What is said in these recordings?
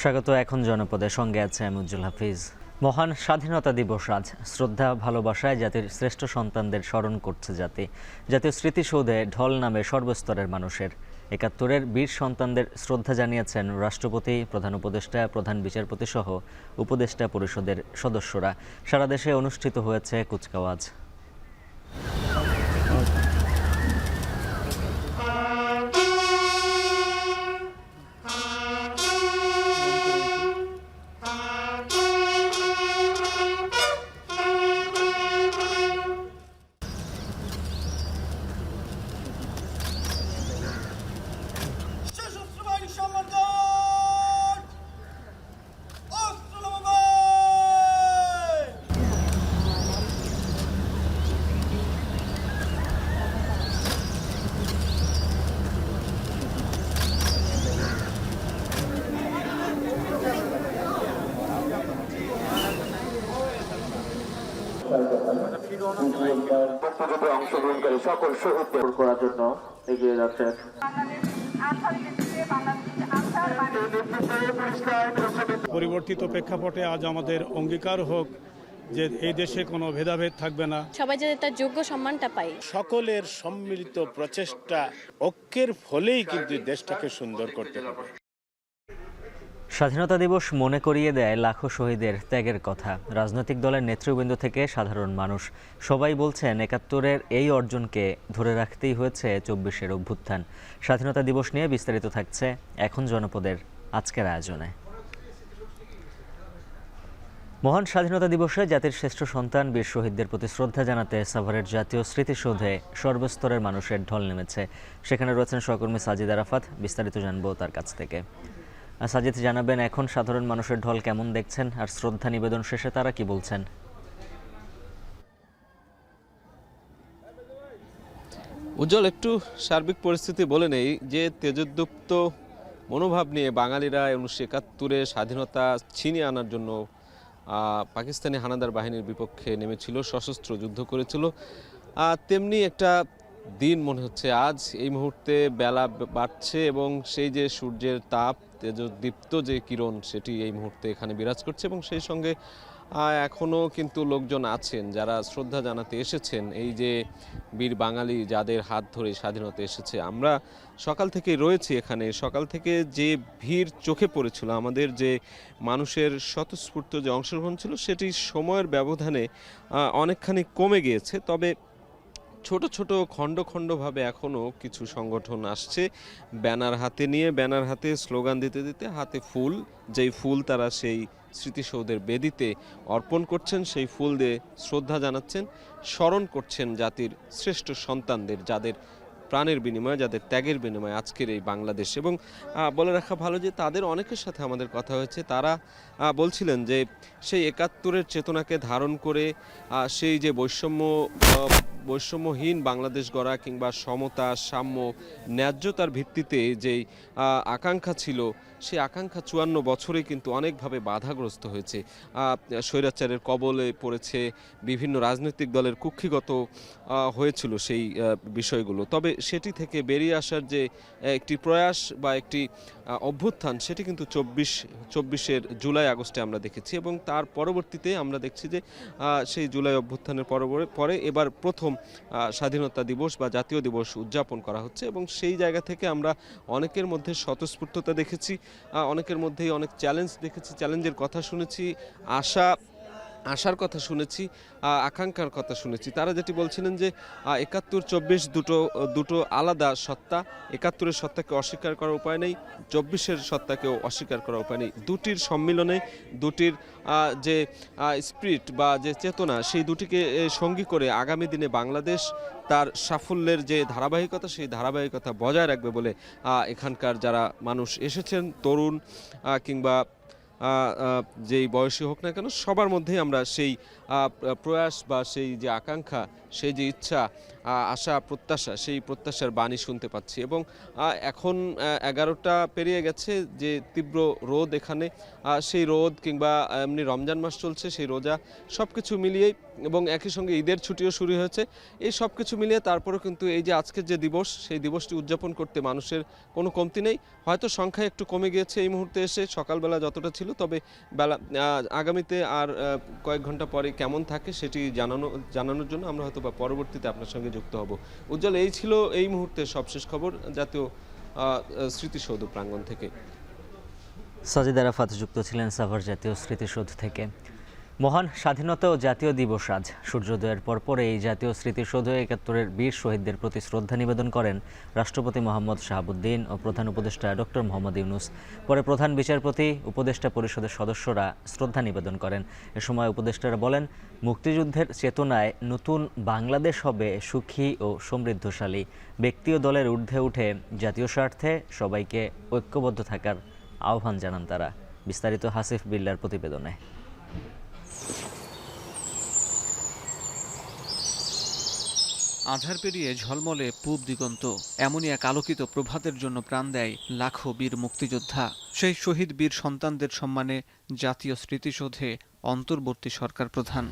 স্বাগত এখন জনপদের সঙ্গে আছে আমি উজ্জ্বল হাফিজ। মহান স্বাধীনতা দিবস আজ। শ্রদ্ধা ভালোবাসায় জাতির শ্রেষ্ঠ সন্তানদের স্মরণ করছে জাতি। জাতীয় স্মৃতিসৌধে ঢল নামে সর্বস্তরের মানুষের। ৭১-এর বীর সন্তানদের শ্রদ্ধা জানিয়েছেন রাষ্ট্রপতি, প্রধান উপদেষ্টা, প্রধান বিচারপতি সহ উপদেষ্টা পরিষদের সদস্যরা। সারা দেশে অনুষ্ঠিত হয়েছে কুচকাওয়াজ। অংশগ্রহণকারী সকল শহীদদের করার জন্য এগিয়ে যাচ্ছেন। পরিবর্তিত প্রেক্ষাপটে আজ আমাদের অঙ্গীকার হোক যে এই দেশে কোনো ভেদাভেদ থাকবে না, সবাই যাতে তার যোগ্য সম্মানটা পায়। সকলের সম্মিলিত প্রচেষ্টা ঐক্যের ফলেই কিন্তু দেশটাকে সুন্দর করতে হবে। স্বাধীনতা দিবস মনে করিয়ে দেয় লাখো শহীদের ত্যাগের কথা। রাজনৈতিক দলের নেতৃবৃন্দ থেকে সাধারণ মানুষ সবাই বলছেন ৭১-এর এই অর্জনকে ধরে রাখতেই হয়েছে ২৪-এর অভ্যুত্থান। স্বাধীনতা দিবস নিয়ে বিস্তারিত থাকছে এখন জনপদের আজকের আয়োজনে। মহান স্বাধীনতা দিবসে জাতির শ্রেষ্ঠ সন্তান বীর শহীদদের প্রতি শ্রদ্ধা জানাতে সাভারের জাতীয় স্মৃতিসৌধে সর্বস্তরের মানুষের ঢল নেমেছে। সেখানে রয়েছেন সহকর্মী সাজিদ আরাফাত। বিস্তারিত জানবো তার কাছ থেকে। সাজিদ, জানাবেন এখন সাধারণ মানুষের ঢল কেমন দেখছেন, আর শ্রদ্ধা নিবেদন শেষে তারা কি বলছেন? উজ্জ্বল, একটু সার্বিক পরিস্থিতি বলে নেই যে তেজোদ্দীপ্ত মনোভাব নিয়ে বাঙালিরা ১৯৭১-এ স্বাধীনতা ছিনিয়ে আনার জন্য পাকিস্তানি হানাদার বাহিনীর বিপক্ষে নেমেছিল, সশস্ত্র যুদ্ধ করেছিল। তেমনি একটা দিন মনে হচ্ছে আজ। এই মুহূর্তে বেলা বাড়ছে এবং সেই যে সূর্যের তাপ, তেজোদ্দীপ্ত যে কিরণ, সেটি এই মুহূর্তে এখানে বিরাজ করছে এবং সেই সঙ্গে এখনও কিন্তু লোকজন আছেন যারা শ্রদ্ধা জানাতে এসেছেন এই যে বীর বাঙালি যাদের হাত ধরে স্বাধীনতা এসেছে। আমরা সকাল থেকে রয়েছি এখানে। সকাল থেকে যে ভিড় চোখে পড়েছিল, আমাদের যে মানুষের স্বতঃস্ফূর্ত যে অংশগ্রহণ ছিল, সেটি সময়ের ব্যবধানে অনেকখানি কমে গিয়েছে। তবে ছোট ছোট খণ্ড খণ্ডভাবে এখনও কিছু সংগঠন আসছে ব্যানার হাতে নিয়ে, ব্যানার হাতে স্লোগান দিতে দিতে, হাতে ফুল, যেই ফুল তারা সেই স্মৃতিসৌধের বেদিতে অর্পণ করছেন, সেই ফুল দিয়ে শ্রদ্ধা জানাচ্ছেন, স্মরণ করছেন জাতির শ্রেষ্ঠ সন্তানদের, যাদের প্রাণের বিনিময়ে, যাদের ত্যাগের বিনিময়ে আজকের এই বাংলাদেশ। এবং বলে রাখা ভালো যে তাদের অনেকের সাথে আমাদের কথা হয়েছে। তারা বলছিলেন যে সেই ৭১-এর চেতনাকে ধারণ করে সেই যে বৈষম্যহীন বাংলাদেশ গড়া কিংবা সমতা, সাম্য, ন্যায্যতার ভিত্তিতে যেই আকাঙ্ক্ষা ছিল, সেই আকাঙ্ক্ষা ৫৪ বছরে কিন্তু অনেকভাবে বাধাগ্রস্ত হয়েছে। স্বৈরাচারের কবলে পড়েছে, বিভিন্ন রাজনৈতিক দলের কুক্ষিগত হয়েছিল সেই বিষয়গুলো। তবে সেটি থেকে বেরিয়ে আসার যে একটি প্রয়াস বা একটি অভ্যুত্থান, সেটি কিন্তু ২৪-এর জুলাই আগস্টে আমরা দেখেছি এবং তার পরবর্তীতে আমরা দেখছি যে সেই জুলাই অভ্যুত্থানের পরে এবার প্রথম স্বাধীনতা দিবস বা জাতীয় দিবস উদযাপন করা হচ্ছে এবং সেই জায়গা থেকে আমরা অনেকের মধ্যে স্বতঃস্ফূর্ততা দেখেছি, অনেকের মধ্যেই অনেক চ্যালেঞ্জ দেখেছি, চ্যালেঞ্জের কথা শুনেছি, আশার কথা শুনেছি, আকাঙ্ক্ষার কথা শুনেছি। তারা যেটি বলছিলেন যে ৭১-২৪ দুটো আলাদা সত্তা, ৭১-এর সত্তাকে অস্বীকার করার উপায় নেই, ২৪-এর সত্তাকেও অস্বীকার করার উপায় নেই। দুটির সম্মিলনে, দুটির যে স্পিরিট বা যে চেতনা, সেই দুটিকে সঙ্গী করে আগামী দিনে বাংলাদেশ তার সাফল্যের যে ধারাবাহিকতা, সেই ধারাবাহিকতা বজায় রাখবে বলে এখানকার যারা মানুষ এসেছেন, তরুণ কিংবা যেই বয়সী হোক না কেন সবার মধ্যেই আমরা সেই প্রয়াস বা সেই যে আকাঙ্ক্ষা, সেই যে ইচ্ছা, আশা, প্রত্যাশা, সেই প্রত্যাশার বাণী শুনতে পাচ্ছি। এবং এখন 11টা পেরিয়ে গেছে, যে তীব্র রোদ এখানে, সেই রোদ কিংবা এমনি রমজান মাস চলছে, সেই রোজা, সব কিছু মিলিয়েই, এবং একই সঙ্গে ঈদের ছুটিও শুরু হয়েছে, এই সব কিছু মিলিয়ে তারপরেও কিন্তু এই যে আজকের যে দিবস, সেই দিবসটি উদযাপন করতে মানুষের কোনো কমতি নেই। হয়তো সংখ্যা একটু কমে গিয়েছে এই মুহূর্তে এসে, সকালবেলা যতটা ছিল, তবে বেলা আগামীতে আর কয়েক ঘন্টা পরে কেমন থাকে সেটি জানানোর জন্য আমরা হয়তো বা পরবর্তীতে আপনার সঙ্গে যুক্ত হব। উজ্জ্বল, এই ছিল এই মুহূর্তে সবশেষ খবর জাতীয় স্মৃতিসৌধ প্রাঙ্গণ থেকে। সাজিদ আরাফাত যুক্ত ছিলেন সাভার জাতীয় স্মৃতিসৌধ থেকে। মহান স্বাধীনতা ও জাতীয় দিবস আজ। সূর্যোদয়ের পরপর এই জাতীয় স্মৃতিসৌধে ৭১-এর বীর শহীদদের প্রতি শ্রদ্ধা নিবেদন করেন রাষ্ট্রপতি মোহাম্মদ শাহাবুদ্দিন ও প্রধান উপদেষ্টা ডক্টর মোহাম্মদ ইউনূস। পরে প্রধান বিচারপতি, উপদেষ্টা পরিষদের সদস্যরা শ্রদ্ধা নিবেদন করেন। এ সময় উপদেষ্টারা বলেন, মুক্তিযুদ্ধের চেতনায় নতুন বাংলাদেশ হবে সুখী ও সমৃদ্ধশালী। ব্যক্তি ও দলের ঊর্ধ্বে উঠে জাতীয় স্বার্থে সবাইকে ঐক্যবদ্ধ থাকার আহ্বান জানান তারা। বিস্তারিত হাসিফ বিল্লার প্রতিবেদনে। আঁধার পেরিয়ে ঝলমলে পূব দিগন্ত, এমনই এক আলোকিত প্রভাতের জন্য প্রাণ দেয় লাখো বীর মুক্তিযোদ্ধা। সেই শহীদ বীর সন্তানদের সম্মানে জাতীয় স্মৃতিসৌধে অন্তর্বর্তী সরকার প্রধান।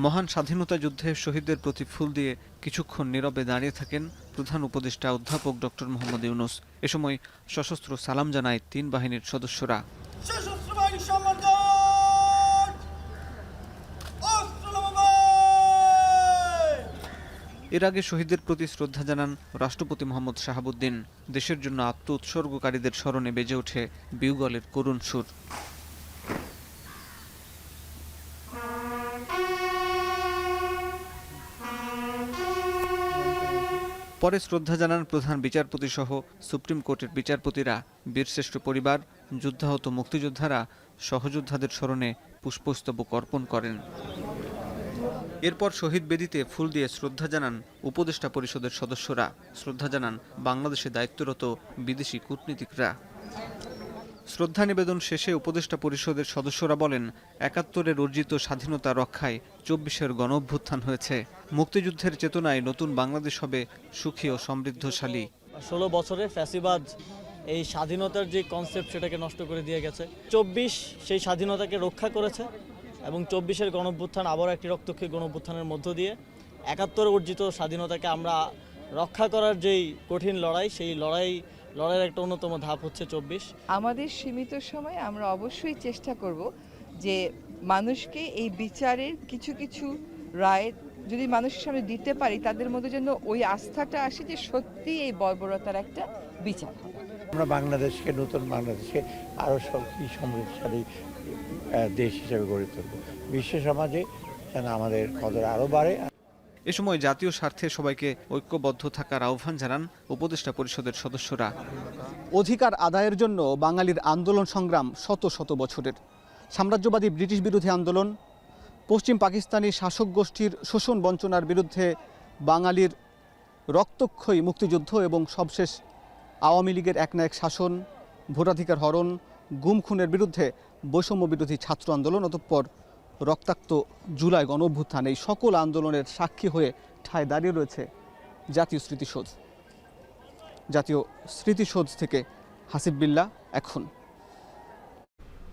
মহান স্বাধীনতা যুদ্ধে শহীদদের প্রতি ফুল দিয়ে কিছুক্ষণ নীরবে দাঁড়িয়ে থাকেন প্রধান উপদেষ্টা অধ্যাপক ডক্টর মোহাম্মদ ইউনূস। এ সময় সশস্ত্র সালাম জানায় ৩ বাহিনীর সদস্যরা। এর আগে শহীদদের প্রতি শ্রদ্ধা জানান রাষ্ট্রপতি মোহাম্মদ শাহাবুদ্দিন। দেশের জন্য আত্ম উৎসর্গকারীদের স্মরণে বেজে ওঠে বিউগলের করুণ সুর। পরে শ্রদ্ধা জানান প্রধান বিচারপতি সহ সুপ্রিম কোর্টের বিচারপতিরা। বীরশ্রেষ্ঠ পরিবার, যুদ্ধাহত মুক্তিযোদ্ধারা সহযোদ্ধাদের স্মরণে পুষ্পস্তবক অর্পণ করেন। এরপর শহীদ বেদিতে ফুল দিয়ে শ্রদ্ধা জানান উপদেষ্টা পরিষদের সদস্যরা। শ্রদ্ধা জানান বাংলাদেশে দায়িত্বরত বিদেশি কূটনীতিকরা। শ্রদ্ধা নিবেদন শেষে উপদেষ্টা পরিষদের সদস্যরা বলেন, ৭১-এর অর্জিত স্বাধীনতা রক্ষায় ২৪-এর গণঅভ্যুত্থান হয়েছে। মুক্তিযুদ্ধের চেতনায় নতুন বাংলাদেশ হবে সুখী ও সমৃদ্ধশালী। ১৬ বছরে ফ্যাসিবাদ এই স্বাধীনতার যে কনসেপ্ট সেটাকে নষ্ট করে দিয়ে গেছে। ২৪ সেই স্বাধীনতাকে রক্ষা করেছে এবং ২৪-এর গণঅভ্যুত্থান আবার একটি রক্তক্ষয়ী গণঅভ্যুত্থানের মধ্য দিয়ে ৭১ অর্জিত স্বাধীনতাকে আমরা রক্ষা করার যেই কঠিন লড়াই, সেই লড়াইয়ের একটা অন্যতম ধাপ হচ্ছে ২৪। আমাদের সীমিত সময়ে আমরা অবশ্যই চেষ্টা করব যে মানুষকে এই বিচারের কিছু কিছু রায় যদি মানুষের সামনে দিতে পারি, তাদের মধ্যে যেন ওই আস্থাটা আসে যে সত্যি এই বর্বরতার একটা বিচার হবে। আমরা বাংলাদেশকে, নতুন বাংলাদেশকে আরও সুখী সমৃদ্ধশালী দেশ হিসেবে গড়ে তুলব। বিশ্ব সমাজে যেন আমাদের কদর আরও বাড়ে। এ সময় জাতীয় স্বার্থে সবাইকে ঐক্যবদ্ধ থাকার আহ্বান জানান উপদেষ্টা পরিষদের সদস্যরা। অধিকার আদায়ের জন্য বাঙালির আন্দোলন সংগ্রাম শত শত বছরের। সাম্রাজ্যবাদী ব্রিটিশ বিরোধী আন্দোলন, পশ্চিম পাকিস্তানি শাসক গোষ্ঠীর শোষণ বঞ্চনার বিরুদ্ধে বাঙালির রক্তক্ষয়ী মুক্তিযুদ্ধ এবং সবশেষ আওয়ামী লীগের একনায়ক শাসন, ভোটাধিকার হরণ, গুম খুনের বিরুদ্ধে বৈষম্য বিরোধী ছাত্র আন্দোলন, অতঃপর রক্তাক্ত জুলাই গণঅভ্যুত্থান, এই সকল আন্দোলনের সাক্ষী হয়ে ঠায় দাঁড়িয়ে রয়েছে জাতীয় স্মৃতিসৌধ। জাতীয় স্মৃতিসৌধ থেকে হাসিব বিল্লাহ এখন।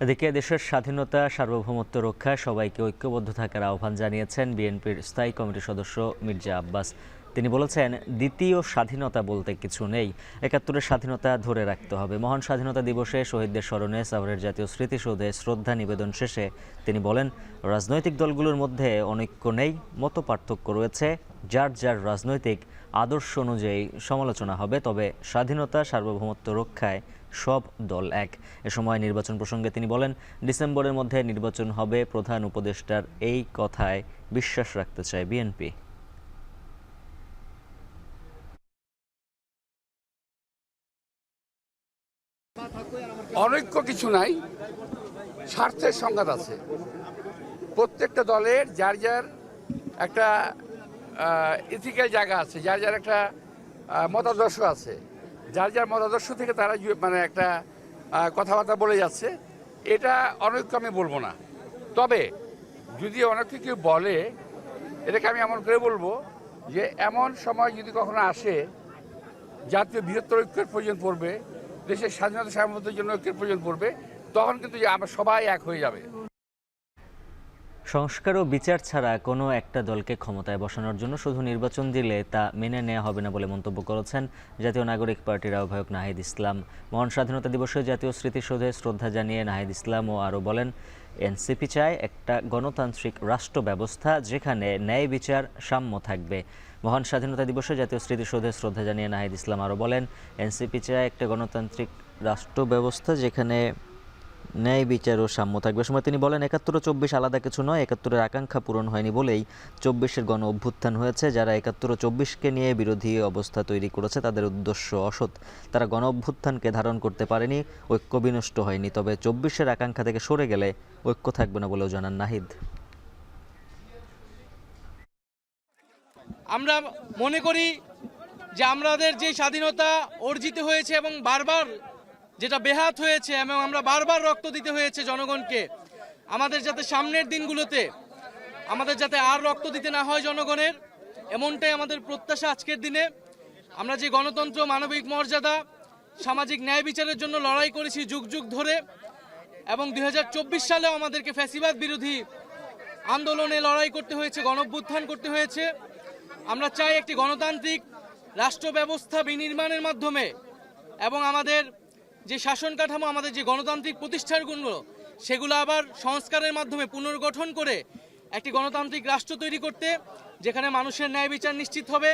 এদিকে দেশের স্বাধীনতা, সার্বভৌমত্ব রক্ষায় সবাইকে ঐক্যবদ্ধ থাকার আহ্বান জানিয়েছেন বিএনপির স্থায়ী কমিটির সদস্য মির্জা আব্বাস। তিনি বলেছেন, দ্বিতীয় স্বাধীনতা বলতে কিছু নেই, ৭১-এর স্বাধীনতা ধরে রাখতে হবে। মহান স্বাধীনতা দিবসে শহীদদের স্মরণে সাভারের জাতীয় স্মৃতিসৌধে শ্রদ্ধা নিবেদন শেষে তিনি বলেন, রাজনৈতিক দলগুলোর মধ্যে অনৈক্য নেই, মতপার্থক্য রয়েছে, যার যার রাজনৈতিক আদর্শ অনুযায়ী সমালোচনা হবে, তবে স্বাধীনতা, সার্বভৌমত্ব রক্ষায় সব দল এক। এ সময় নির্বাচন প্রসঙ্গে তিনি বলেন, ডিসেম্বরের মধ্যে নির্বাচন হবে। প্রধান উপদেষ্টার এই কথায় বিশ্বাস রাখতে চায় বিএনপি। অনৈক্য কিছু নাই, স্বার্থের সংঘাত আছে। প্রত্যেকটা দলের যার যার একটা ইথিক্যাল জায়গা আছে, যার যার একটা মতাদর্শ আছে, যার যার মতাদর্শ থেকে তারা মানে একটা কথাবার্তা বলে যাচ্ছে, এটা অনৈক্য আমি বলবো না। তবে যদি অনৈক্য কেউ বলে, এটাকে আমি এমন করে বলবো যে এমন সময় যদি কখনো আসে জাতীয় বৃহত্তর ঐক্যের প্রয়োজন পড়বে, দেশের স্বাধীনতা সার্বভৌমত্বের জন্য ঐক্যের প্রয়োজন পড়বে, তখন কিন্তু আমরা সবাই এক হয়ে যাবে। সংস্কার ও বিচার ছাড়া কোনো একটা দলকে ক্ষমতায় বসানোর জন্য শুধু নির্বাচন দিলে তা মেনে নেওয়া হবে না বলে মন্তব্য করেছেন জাতীয় নাগরিক পার্টির আহ্বায়ক নাহিদ ইসলাম। মহান স্বাধীনতা দিবসে জাতীয় স্মৃতিসৌধে শ্রদ্ধা জানিয়ে নাহিদ ইসলাম ও আরও বলেন, এনসিপি চায় একটা গণতান্ত্রিক রাষ্ট্র ব্যবস্থা যেখানে ন্যায় বিচার সাম্য থাকবে। মহান স্বাধীনতা দিবসে জাতীয় স্মৃতিসৌধে শ্রদ্ধা জানিয়ে নাহিদ ইসলাম আরও বলেন, এনসিপি চায় একটা গণতান্ত্রিক রাষ্ট্র ব্যবস্থা যেখানে ন্যায় বিচার ও সাম্য থাকবে। সময় তিনি বলেন, ৭১ ও ২৪ আলাদা কিছু নয়, ৭১-এর আকাঙ্ক্ষা পূরণ হয়নি বলেই ২৪-এর গণ অভ্যুত্থান হয়েছে। যারা ৭১ ও ২৪-কে নিয়ে বিরোধী অবস্থা তৈরি করেছে তাদের উদ্দেশ্য অসৎ। তারা গণ অভ্যুত্থানকে ধারণ করতে পারেনি, ঐক্য বিনষ্ট হয়নি। তবে ২৪-এর আকাঙ্ক্ষা থেকে সরে গেলে ঐক্য থাকবে না বলেও জানান নাহিদ। আমরা মনে করি যে আমাদের যে স্বাধীনতা অর্জিত হয়েছে এবং বারবার যেটা বেহাত হয়েছে এবং আমরা বারবার রক্ত দিতে হয়েছে জনগণকে, আমাদের যাতে সামনের দিনগুলোতে আমাদের যাতে আর রক্ত দিতে না হয় জনগণের, এমনটাই আমাদের প্রত্যাশা। আজকের দিনে আমরা যে গণতন্ত্র, মানবিক মর্যাদা, সামাজিক ন্যায় বিচারের জন্য লড়াই করেছি যুগ যুগ ধরে, এবং ২০২৪ সালেও আমাদেরকে ফ্যাসিবাদ বিরোধী আন্দোলনে লড়াই করতে হয়েছে, গণঅভ্যুত্থান করতে হয়েছে। আমরা চাই একটি গণতান্ত্রিক রাষ্ট্র ব্যবস্থা বিনির্মাণের মাধ্যমে এবং আমাদের যে শাসন কাঠামো, আমাদের যে গণতান্ত্রিক প্রতিষ্ঠানগুলো, সেগুলো আবার সংস্কারের মাধ্যমে পুনর্গঠন করে একটি গণতান্ত্রিক রাষ্ট্র তৈরি করতে, যেখানে মানুষের ন্যায় বিচার নিশ্চিত হবে।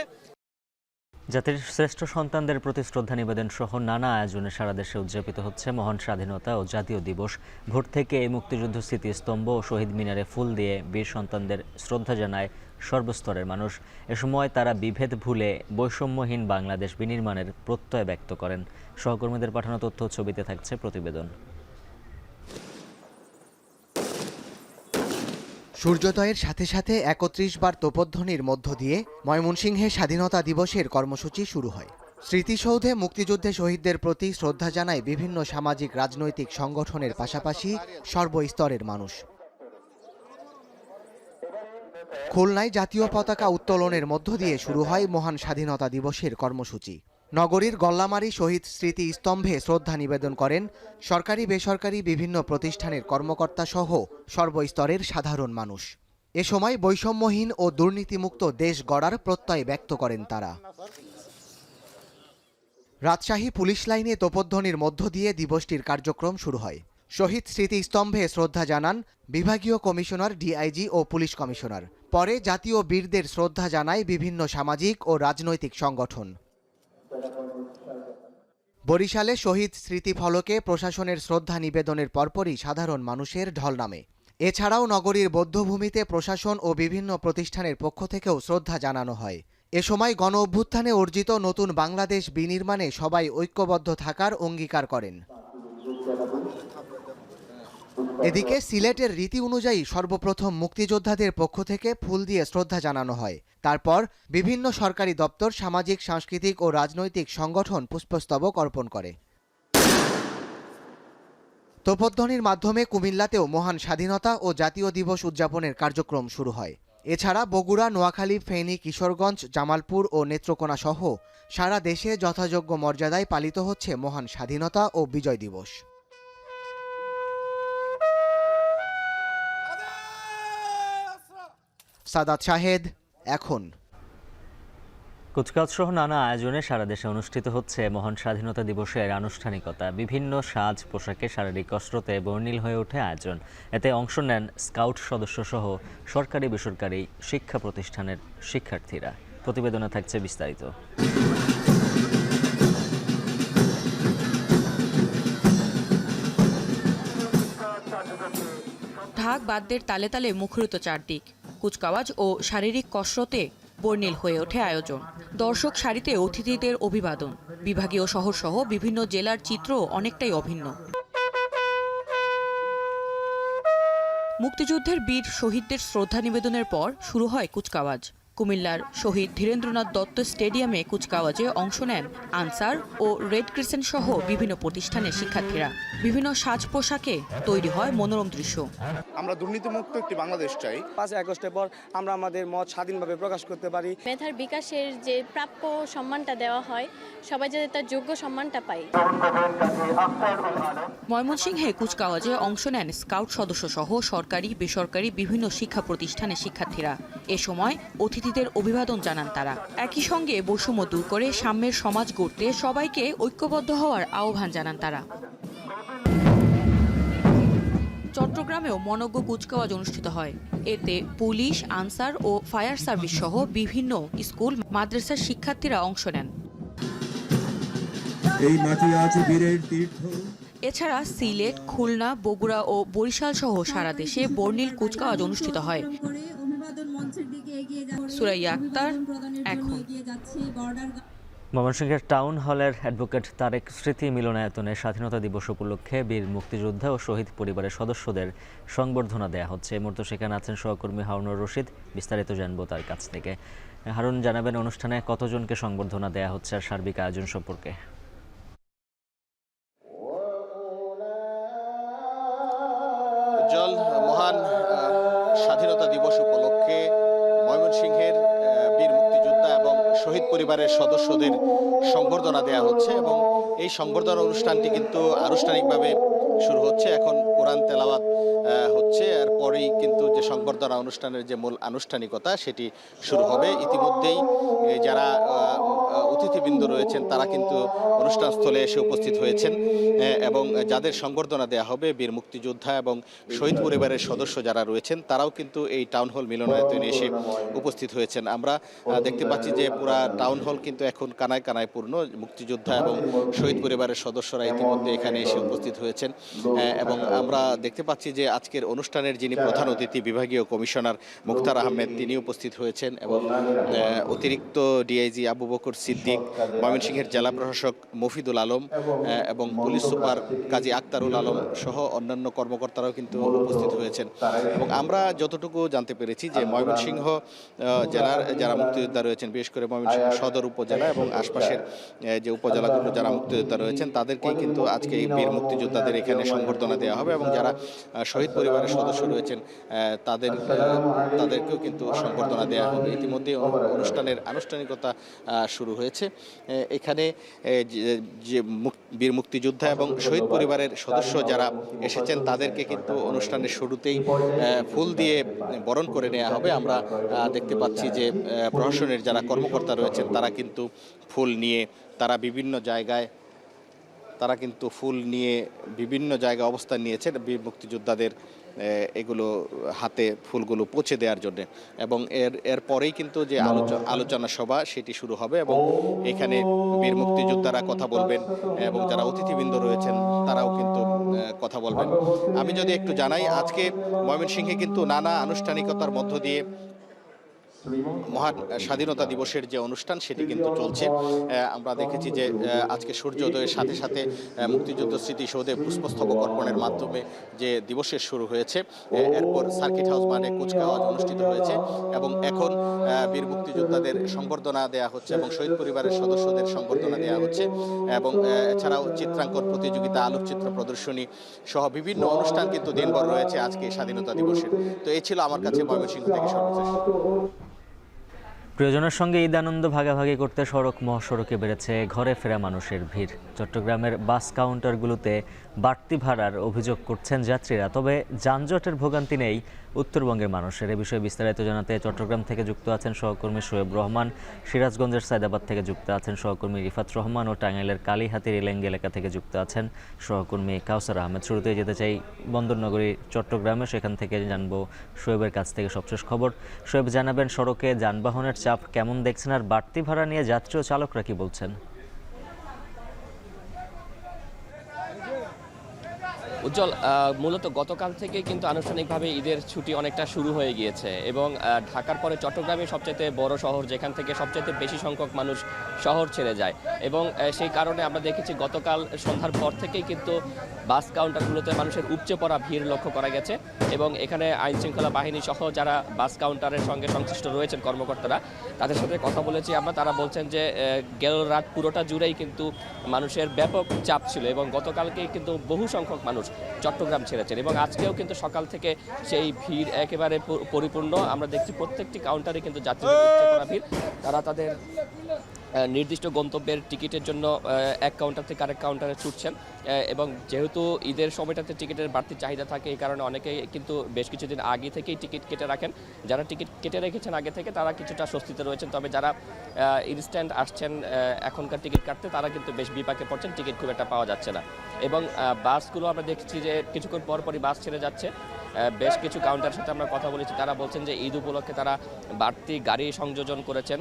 জাতির শ্রেষ্ঠ সন্তানদের প্রতি শ্রদ্ধা নিবেদন সহ নানা আয়োজনে সারা দেশে উদযাপিত হচ্ছে মহান স্বাধীনতা ও জাতীয় দিবস। ভোর থেকে এই মুক্তিযুদ্ধ স্মৃতিস্তম্ভ ও শহীদ মিনারে ফুল দিয়ে বীর সন্তানদের শ্রদ্ধা জানায় সর্বস্তরের মানুষ। এ সময় তারা বিভেদ ভুলে বৈষম্যহীন বাংলাদেশ বিনির্মাণের প্রত্যয় ব্যক্ত করেন। সহকর্মীদের পাঠানো তথ্য ছবিতে থাকছে প্রতিবেদন। সূর্যোদয়ের সাথে সাথে ৩১ বার তোপধ্বনির মধ্য দিয়ে ময়মনসিংহে স্বাধীনতা দিবসের কর্মসূচি শুরু হয়। স্মৃতিসৌধে মুক্তিযুদ্ধে শহীদদের প্রতি শ্রদ্ধা জানায় বিভিন্ন সামাজিক রাজনৈতিক সংগঠনের পাশাপাশি সর্বস্তরের মানুষ। খুলনায় জাতীয় পতাকা উত্তোলনের মধ্য দিয়ে শুরু হয় মহান স্বাধীনতা দিবসের কর্মসূচি। নগরীর গল্লামারী শহীদ স্মৃতি স্তম্ভে শ্রদ্ধা নিবেদন করেন সরকারি বেসরকারি বিভিন্ন প্রতিষ্ঠানের কর্মকর্তা সহ সর্বস্তরের সাধারণ মানুষ। এ সময় বৈষম্যহীন ও দুর্নীতিমুক্ত দেশ গড়ার প্রত্যয় ব্যক্ত করেন তারা। রাজশাহী পুলিশ লাইনে তোপধ্বনির মধ্য দিয়ে দিবসটির কার্যক্রম শুরু হয়। শহীদ স্মৃতিস্তম্ভে শ্রদ্ধা জানান বিভাগীয় কমিশনার, ডিআইজি ও পুলিশ কমিশনার। পরে জাতীয় বীরদের শ্রদ্ধা জানায় বিভিন্ন সামাজিক ও রাজনৈতিক সংগঠন। বরিশালে শহীদ স্মৃতিফলকে প্রশাসনের শ্রদ্ধা নিবেদনের পরপরই সাধারণ মানুষের ঢল নামে। এছাড়াও নগরীর বৌদ্ধভূমিতে প্রশাসন ও বিভিন্ন প্রতিষ্ঠানের পক্ষ থেকেও শ্রদ্ধা জানানো হয়। এ সময় গণ অভ্যুত্থানে অর্জিত নতুন বাংলাদেশ বিনির্মাণে সবাই ঐক্যবদ্ধ থাকার অঙ্গীকার করেন। এদিকে সিলেটের রীতি অনুযায়ী সর্বপ্রথম মুক্তিযোদ্ধাদের পক্ষ থেকে ফুল দিয়ে শ্রদ্ধা জানানো হয়। তারপর বিভিন্ন সরকারি দপ্তর, সামাজিক, সাংস্কৃতিক ও রাজনৈতিক সংগঠন পুষ্পস্তবক অর্পণ করে। তোপধ্বনির মাধ্যমে কুমিল্লাতেও মহান স্বাধীনতা ও জাতীয় দিবস উদযাপনের কার্যক্রম শুরু হয়। এছাড়া বগুড়া, নোয়াখালী, ফেনী, কিশোরগঞ্জ, জামালপুর ও নেত্রকোনা সহ সারা দেশে যথাযোগ্য মর্যাদায় পালিত হচ্ছে মহান স্বাধীনতা ও বিজয় দিবস। সাদাত শাহেদ, এখন। কুচকাওয়াজ সহ নানা আয়োজনে সারা দেশে অনুষ্ঠিত হচ্ছে মহান স্বাধীনতা দিবসের আনুষ্ঠানিকতা। বিভিন্ন সাজ পোশাকে শারীরিক কসরতে বর্ণিল হয়ে ওঠে আয়োজন। এতে অংশ নেন স্কাউট সদস্য সহ সরকারি বেসরকারি শিক্ষা প্রতিষ্ঠানের শিক্ষার্থীরা। প্রতিবেদনে থাকছে বিস্তারিত। ঢাক বাদ্যের তালে তালে মুখরিত চারদিক। কুচকাওয়াজ ও শারীরিক কসরতে বর্ণিল হয়ে ওঠে আয়োজন। দর্শক সারিতে অতিথিদের অভিবাদন। বিভাগীয় শহর সহ বিভিন্ন জেলার চিত্র অনেকটাই অভিন্ন। মুক্তিযুদ্ধের বীর শহীদদের শ্রদ্ধা নিবেদনের পর শুরু হয় কুচকাওয়াজ। কুমিল্লার শহীদ ধীরেন্দ্রনাথ দত্ত স্টেডিয়ামে কুচকাওয়াজে অংশ নেন আনসার ও রেড ক্রিসেন্ট সহ বিভিন্ন প্রতিষ্ঠানের শিক্ষার্থীরা। বিভিন্ন সাজ পোশাকে তৈরি হয় মনোরম দৃশ্য। আমরা দুর্নীতিমুক্ত একটি বাংলাদেশ চাই। 5ই আগস্টের পর আমরা আমাদের মত স্বাধীনভাবে প্রকাশ করতে পারি। মেধার বিকাশের যে প্রাপ্য সম্মানটা দেওয়া হয়, সবাই যাতে তার যোগ্য সম্মানটা পায়। ময়মনসিংহে কুচকাওয়াজে অংশ নেন স্কাউট সদস্য সহ সরকারি বেসরকারি বিভিন্ন শিক্ষা প্রতিষ্ঠানের শিক্ষার্থীরা। এ সময় অতিথিদের অভিবাদন জানান তারা। একই সঙ্গে বৈষম্য দূর করে সাম্যের সমাজ গড়তে সবাইকে ঐক্যবদ্ধ হওয়ার আহ্বান জানান তারা। চট্টগ্রামেও মনোজ্ঞ কুচকাওয়াজ অনুষ্ঠিত হয়। এতে পুলিশ, আনসার ও ফায়ার সার্ভিস সহ বিভিন্ন স্কুল মাদ্রাসার শিক্ষার্থীরা অংশ নেন। এই মাটি আজ বীরের তীর্থ। এছাড়া সিলেট, খুলনা, বগুড়া ও বরিশাল সহ সারা দেশে বর্ণিল কুচকাওয়াজ অনুষ্ঠিত হয়। সুরাইয়া আক্তার, এখন। ময়মনসিংহের টাউন হলের অ্যাডভোকেট তারেক স্মৃতি মিলনায়তনে স্বাধীনতা দিবস উপলক্ষে বীর মুক্তিযোদ্ধা ও শহীদ পরিবারের সদস্যদের সংবর্ধনা দেওয়া হচ্ছে। এই মুহূর্তে সেখানে আছেন সহকর্মী হারুনুর রশিদ। বিস্তারিত জানবো তার কাছ থেকে। হারুন, জানাবেন অনুষ্ঠানে কতজনকে সংবর্ধনা দেওয়া হচ্ছে আর সার্বিক আয়োজন সম্পর্কে? মহান স্বাধীনতা দিবস উপলক্ষে ময়মনসিংহের বীর মুক্তিযোদ্ধা এবং শহীদ পরিবারের সদস্যদের সংবর্ধনা দেওয়া হচ্ছে এবং এই সংবর্ধনা অনুষ্ঠানটি কিন্তু আনুষ্ঠানিকভাবে শুরু হচ্ছে। এখন কোরআন তেলাওয়াত হচ্ছে, আর পরেই কিন্তু যে সংবর্ধনা অনুষ্ঠানের যে মূল আনুষ্ঠানিকতা সেটি শুরু হবে। ইতিমধ্যেই যারা অতিথিবৃন্দ রয়েছেন তারা কিন্তু অনুষ্ঠানস্থলে এসে উপস্থিত হয়েছেন এবং যাদের সংবর্ধনা দেওয়া হবে বীর মুক্তিযোদ্ধা এবং শহীদ পরিবারের সদস্য যারা রয়েছেন তারাও কিন্তু এই টাউন হল মিলনায়তনে এসে উপস্থিত হয়েছেন। আমরা দেখতে পাচ্ছি যে পুরা টাউন হল কিন্তু এখন কানায় কানায় পূর্ণ। মুক্তিযোদ্ধা এবং শহীদ পরিবারের সদস্যরা ইতিমধ্যে এখানে এসে উপস্থিত হয়েছেন এবং আমরা দেখতে পাচ্ছি যে আজকের অনুষ্ঠানের যিনি প্রধান অতিথি বিভাগীয় কমিশনার মুখতার আহমেদ তিনি উপস্থিত হয়েছেন এবং অতিরিক্ত ডিআইজি আবু বকর সিদ্দিক, ময়মনসিংহের জেলা প্রশাসক মফিদুল আলম এবং পুলিশ সুপার কাজী আক্তারুল আলম সহ অন্যান্য কর্মকর্তারাও কিন্তু উপস্থিত হয়েছেন। এবং আমরা যতটুকু জানতে পেরেছি যে ময়মনসিংহ জেলার যারা মুক্তিযোদ্ধা রয়েছেন, বিশেষ করে ময়মনসিংহ সদর উপজেলা এবং আশপাশের যে উপজেলাগুলো যারা মুক্তিযোদ্ধা রয়েছেন তাদেরকেই কিন্তু আজকে এই বীর মুক্তিযোদ্ধাদের এখানে সংবর্ধনা দেওয়া হবে এবং যারা শহীদ পরিবারের সদস্য রয়েছেন তাদেরকেও কিন্তু সংবর্ধনা দেওয়া হবে। ইতিমধ্যে অনুষ্ঠানের আনুষ্ঠানিকতা শুরু হয়েছে। এখানে যে বীর মুক্তিযোদ্ধা এবং শহীদ পরিবারের সদস্য যারা এসেছেন তাদেরকে কিন্তু অনুষ্ঠানের শুরুতেই ফুল দিয়ে বরণ করে নেওয়া হবে। আমরা দেখতে পাচ্ছি যে প্রশাসনের যারা কর্মকর্তা রয়েছেন তারা কিন্তু ফুল নিয়ে বিভিন্ন জায়গায় অবস্থান নিয়েছেন বীর মুক্তিযোদ্ধাদের এগুলো হাতে ফুলগুলো পৌঁছে দেওয়ার জন্য এবং এর পরেই কিন্তু যে আলোচনা সভা সেটি শুরু হবে এবং এখানে বীর মুক্তিযোদ্ধারা কথা বলবেন এবং যারা অতিথিবৃন্দ রয়েছেন তারাও কিন্তু কথা বলবেন। আমি যদি একটু জানাই, আজকে ময়মনসিংহে কিন্তু নানা আনুষ্ঠানিকতার মধ্য দিয়ে মহান স্বাধীনতা দিবসের যে অনুষ্ঠান সেটি কিন্তু চলছে। আমরা দেখেছি যে আজকে সূর্যোদয়ের সাথে সাথে মুক্তিযুদ্ধ স্মৃতিসৌধে পুষ্পস্তবক অর্পণের মাধ্যমে যে দিবসের শুরু হয়েছে, এরপর সার্কিট হাউস মাঠে কুচকাওয়াজ অনুষ্ঠিত হয়েছে এবং এখন বীর মুক্তিযোদ্ধাদের সংবর্ধনা দেওয়া হচ্ছে এবং শহীদ পরিবারের সদস্যদের সংবর্ধনা দেওয়া হচ্ছে এবং এছাড়াও চিত্রাঙ্কন প্রতিযোগিতা, আলোকচিত্র প্রদর্শনী সহ বিভিন্ন অনুষ্ঠান কিন্তু দিনভর রয়েছে আজকে স্বাধীনতা দিবসের। তো এই ছিল আমার কাছে ময়মনসিংহ থেকে সর্বশেষ। প্রিয়জনের সঙ্গে ঈদ আনন্দ ভাগাভাগি করতে সড়ক মহাসড়কে বেড়েছে ঘরে ফেরা মানুষের ভিড়। চট্টগ্রামের বাস কাউন্টারগুলোতে বাড়তি ভাড়ার অভিযোগ করছেন যাত্রীরা, তবে যানজটের ভোগান্তি নেই উত্তরবঙ্গের মানুষের। এ বিষয়ে বিস্তারিত জানাতে চট্টগ্রাম থেকে যুক্ত আছেন সহকর্মী শোয়েব রহমান, সিরাজগঞ্জের সায়দাবাদ থেকে যুক্ত আছেন সহকর্মী রিফাত রহমান ও টাঙ্গাইলের কালীহাতির ইলেঙ্গি এলাকা থেকে যুক্ত আছেন সহকর্মী কাউসার আহমেদ। শুরুতেই যেতে চাই বন্দরনগরী চট্টগ্রামে, সেখান থেকে জানবো শোয়েবের কাছ থেকে সবশেষ খবর। শোয়েব, জানাবেন সড়কে যানবাহনের চাপ কেমন দেখছেন আর বাড়তি ভাড়া নিয়ে যাত্রী ও চালকরা কি বলছেন? উজ্জ্বল, মূলত গতকাল থেকে কিন্তু আনুষ্ঠানিকভাবে ঈদের ছুটি অনেকটা শুরু হয়ে গিয়েছে এবং ঢাকার পরে চট্টগ্রামে সবচেয়ে বড় শহর, যেখান থেকে সবচেয়ে বেশি সংখ্যক মানুষ শহর ছেড়ে যায় এবং সেই কারণে আমরা দেখেছি গতকাল সন্ধ্যার পর থেকেই কিন্তু বাস কাউন্টারগুলোতে মানুষের উপচে পড়া ভিড় লক্ষ্য করা গেছে এবং এখানে আইনশৃঙ্খলা বাহিনী সহ যারা বাস কাউন্টারের সঙ্গে সংশ্লিষ্ট রয়েছেন কর্মকর্তারা, তাদের সাথে কথা বলেছি আমরা। তারা বলছেন যে গেল রাত পুরোটা জুড়েই কিন্তু মানুষের ব্যাপক চাপ ছিল এবং গতকালকেই কিন্তু বহু সংখ্যক মানুষ চট্টগ্রাম ছেড়েছেন এবং আজকেও কিন্তু সকাল থেকে সেই ভিড় একেবারে পরিপূর্ণ। আমরা দেখছি প্রত্যেকটি কাউন্টারে কিন্তু যাত্রীদের উপচে পড়া ভিড়। তারা তাদের নির্দিষ্ট গন্তব্যের টিকিটের জন্য এক কাউন্টার থেকে আরেক কাউন্টারে ছুটছেন এবং যেহেতু ঈদের সময়টাতে টিকিটের বাড়তি চাহিদা থাকে, এই কারণে অনেকেই কিন্তু বেশ কিছুদিন আগে থেকেই টিকিট কেটে রাখেন। যারা টিকিট কেটে রেখেছেন আগে থেকে তারা কিছুটা স্বস্তিতে রয়েছেন, তবে যারা ইনস্ট্যান্ট আসছেন এখনকার টিকিট কাটতে তারা কিন্তু বেশ বিপাকে পড়ছেন, টিকিট খুব একটা পাওয়া যাচ্ছে না। এবং বাসগুলো আমরা দেখছি যে কিছুক্ষণ পরপরই বাস ছেড়ে যাচ্ছে। বেশ কিছু কাউন্টারের সাথে আমরা কথা বলেছি, তারা বলছেন যে ঈদ উপলক্ষে তারা বাড়তি গাড়ি সংযোজন করেছেন,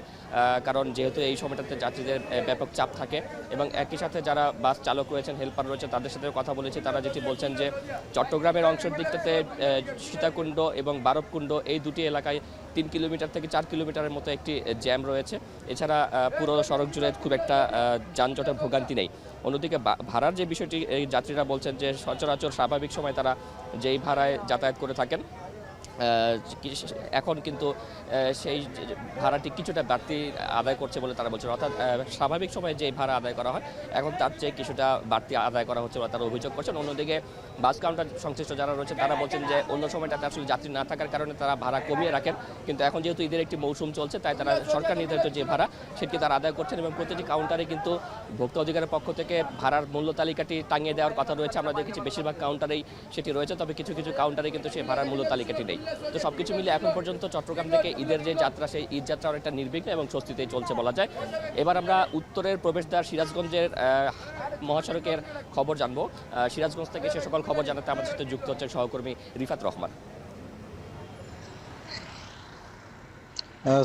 কারণ যেহেতু এই সময়টাতে যাত্রীদের ব্যাপক চাপ থাকে। এবং একই সাথে যারা বাস চালক রয়েছেন, হেল্পার রয়েছে, তাদের সাথে কথা বলেছি। তারা যেটি বলছেন যে চট্টগ্রামের অংশের দিকটাতে সীতাকুণ্ড এবং বারবকুণ্ড এই দুটি এলাকায় 3 কিলোমিটার থেকে 4 কিলোমিটারের মতো একটি জ্যাম রয়েছে। এছাড়া পুরো সড়ক জুড়ে খুব একটা যানজটের ভোগান্তি নেই। অন্যদিকে ভাড়ার যে বিষয়টি, এই যাত্রীরা বলছেন যে সচরাচর স্বাভাবিক সময় তারা যেই ভাড়ায় যাতায়াত করে থাকেন এখন কিন্তু সেই ভাড়াটি কিছুটা বাড়তি আদায় করছে বলে তারা বলছেন। অর্থাৎ স্বাভাবিক সময়ে যে ভাড়া আদায় করা হয় এখন তার চেয়ে কিছুটা বাড়তি আদায় করা হচ্ছে বলে তারা অভিযোগ করছেন। অন্যদিকে বাস কাউন্টার সংশ্লিষ্ট যারা রয়েছে তারা বলছেন যে অন্য সময়টাতে আসলে যাত্রী না থাকার কারণে তারা ভাড়া কমিয়ে রাখেন, কিন্তু এখন যেহেতু ঈদের একটি মৌসুম চলছে তাই তারা সরকার নির্ধারিত যে ভাড়া সেটি তারা আদায় করছেন এবং প্রতিটি কাউন্টারে কিন্তু ভোক্তা অধিকারের পক্ষ থেকে ভাড়ার মূল্য তালিকাটি টাঙিয়ে দেওয়ার কথা রয়েছে। আমরা দেখেছি বেশিরভাগ কাউন্টারেই সেটি রয়েছে, তবে কিছু কিছু কাউন্টারে কিন্তু সেই ভাড়ার মূল্য তালিকাটি নেই। তো সবকিছু মিলে এখন পর্যন্ত চট্টগ্রাম থেকে ঈদের যে যাত্রা, সেই ঈদ যাত্রা অনেকটা নির্বিঘ্ন এবং স্বস্তিতেই চলছে বলা যায়। এবার আমরা উত্তরের প্রবেশদ্বার সিরাজগঞ্জের মহাসড়কের খবর জানবো। সিরাজগঞ্জ থেকে সে সকল খবর জানাতে আমাদের সাথে যুক্ত হচ্ছেন সহকর্মী রিফাত রহমান।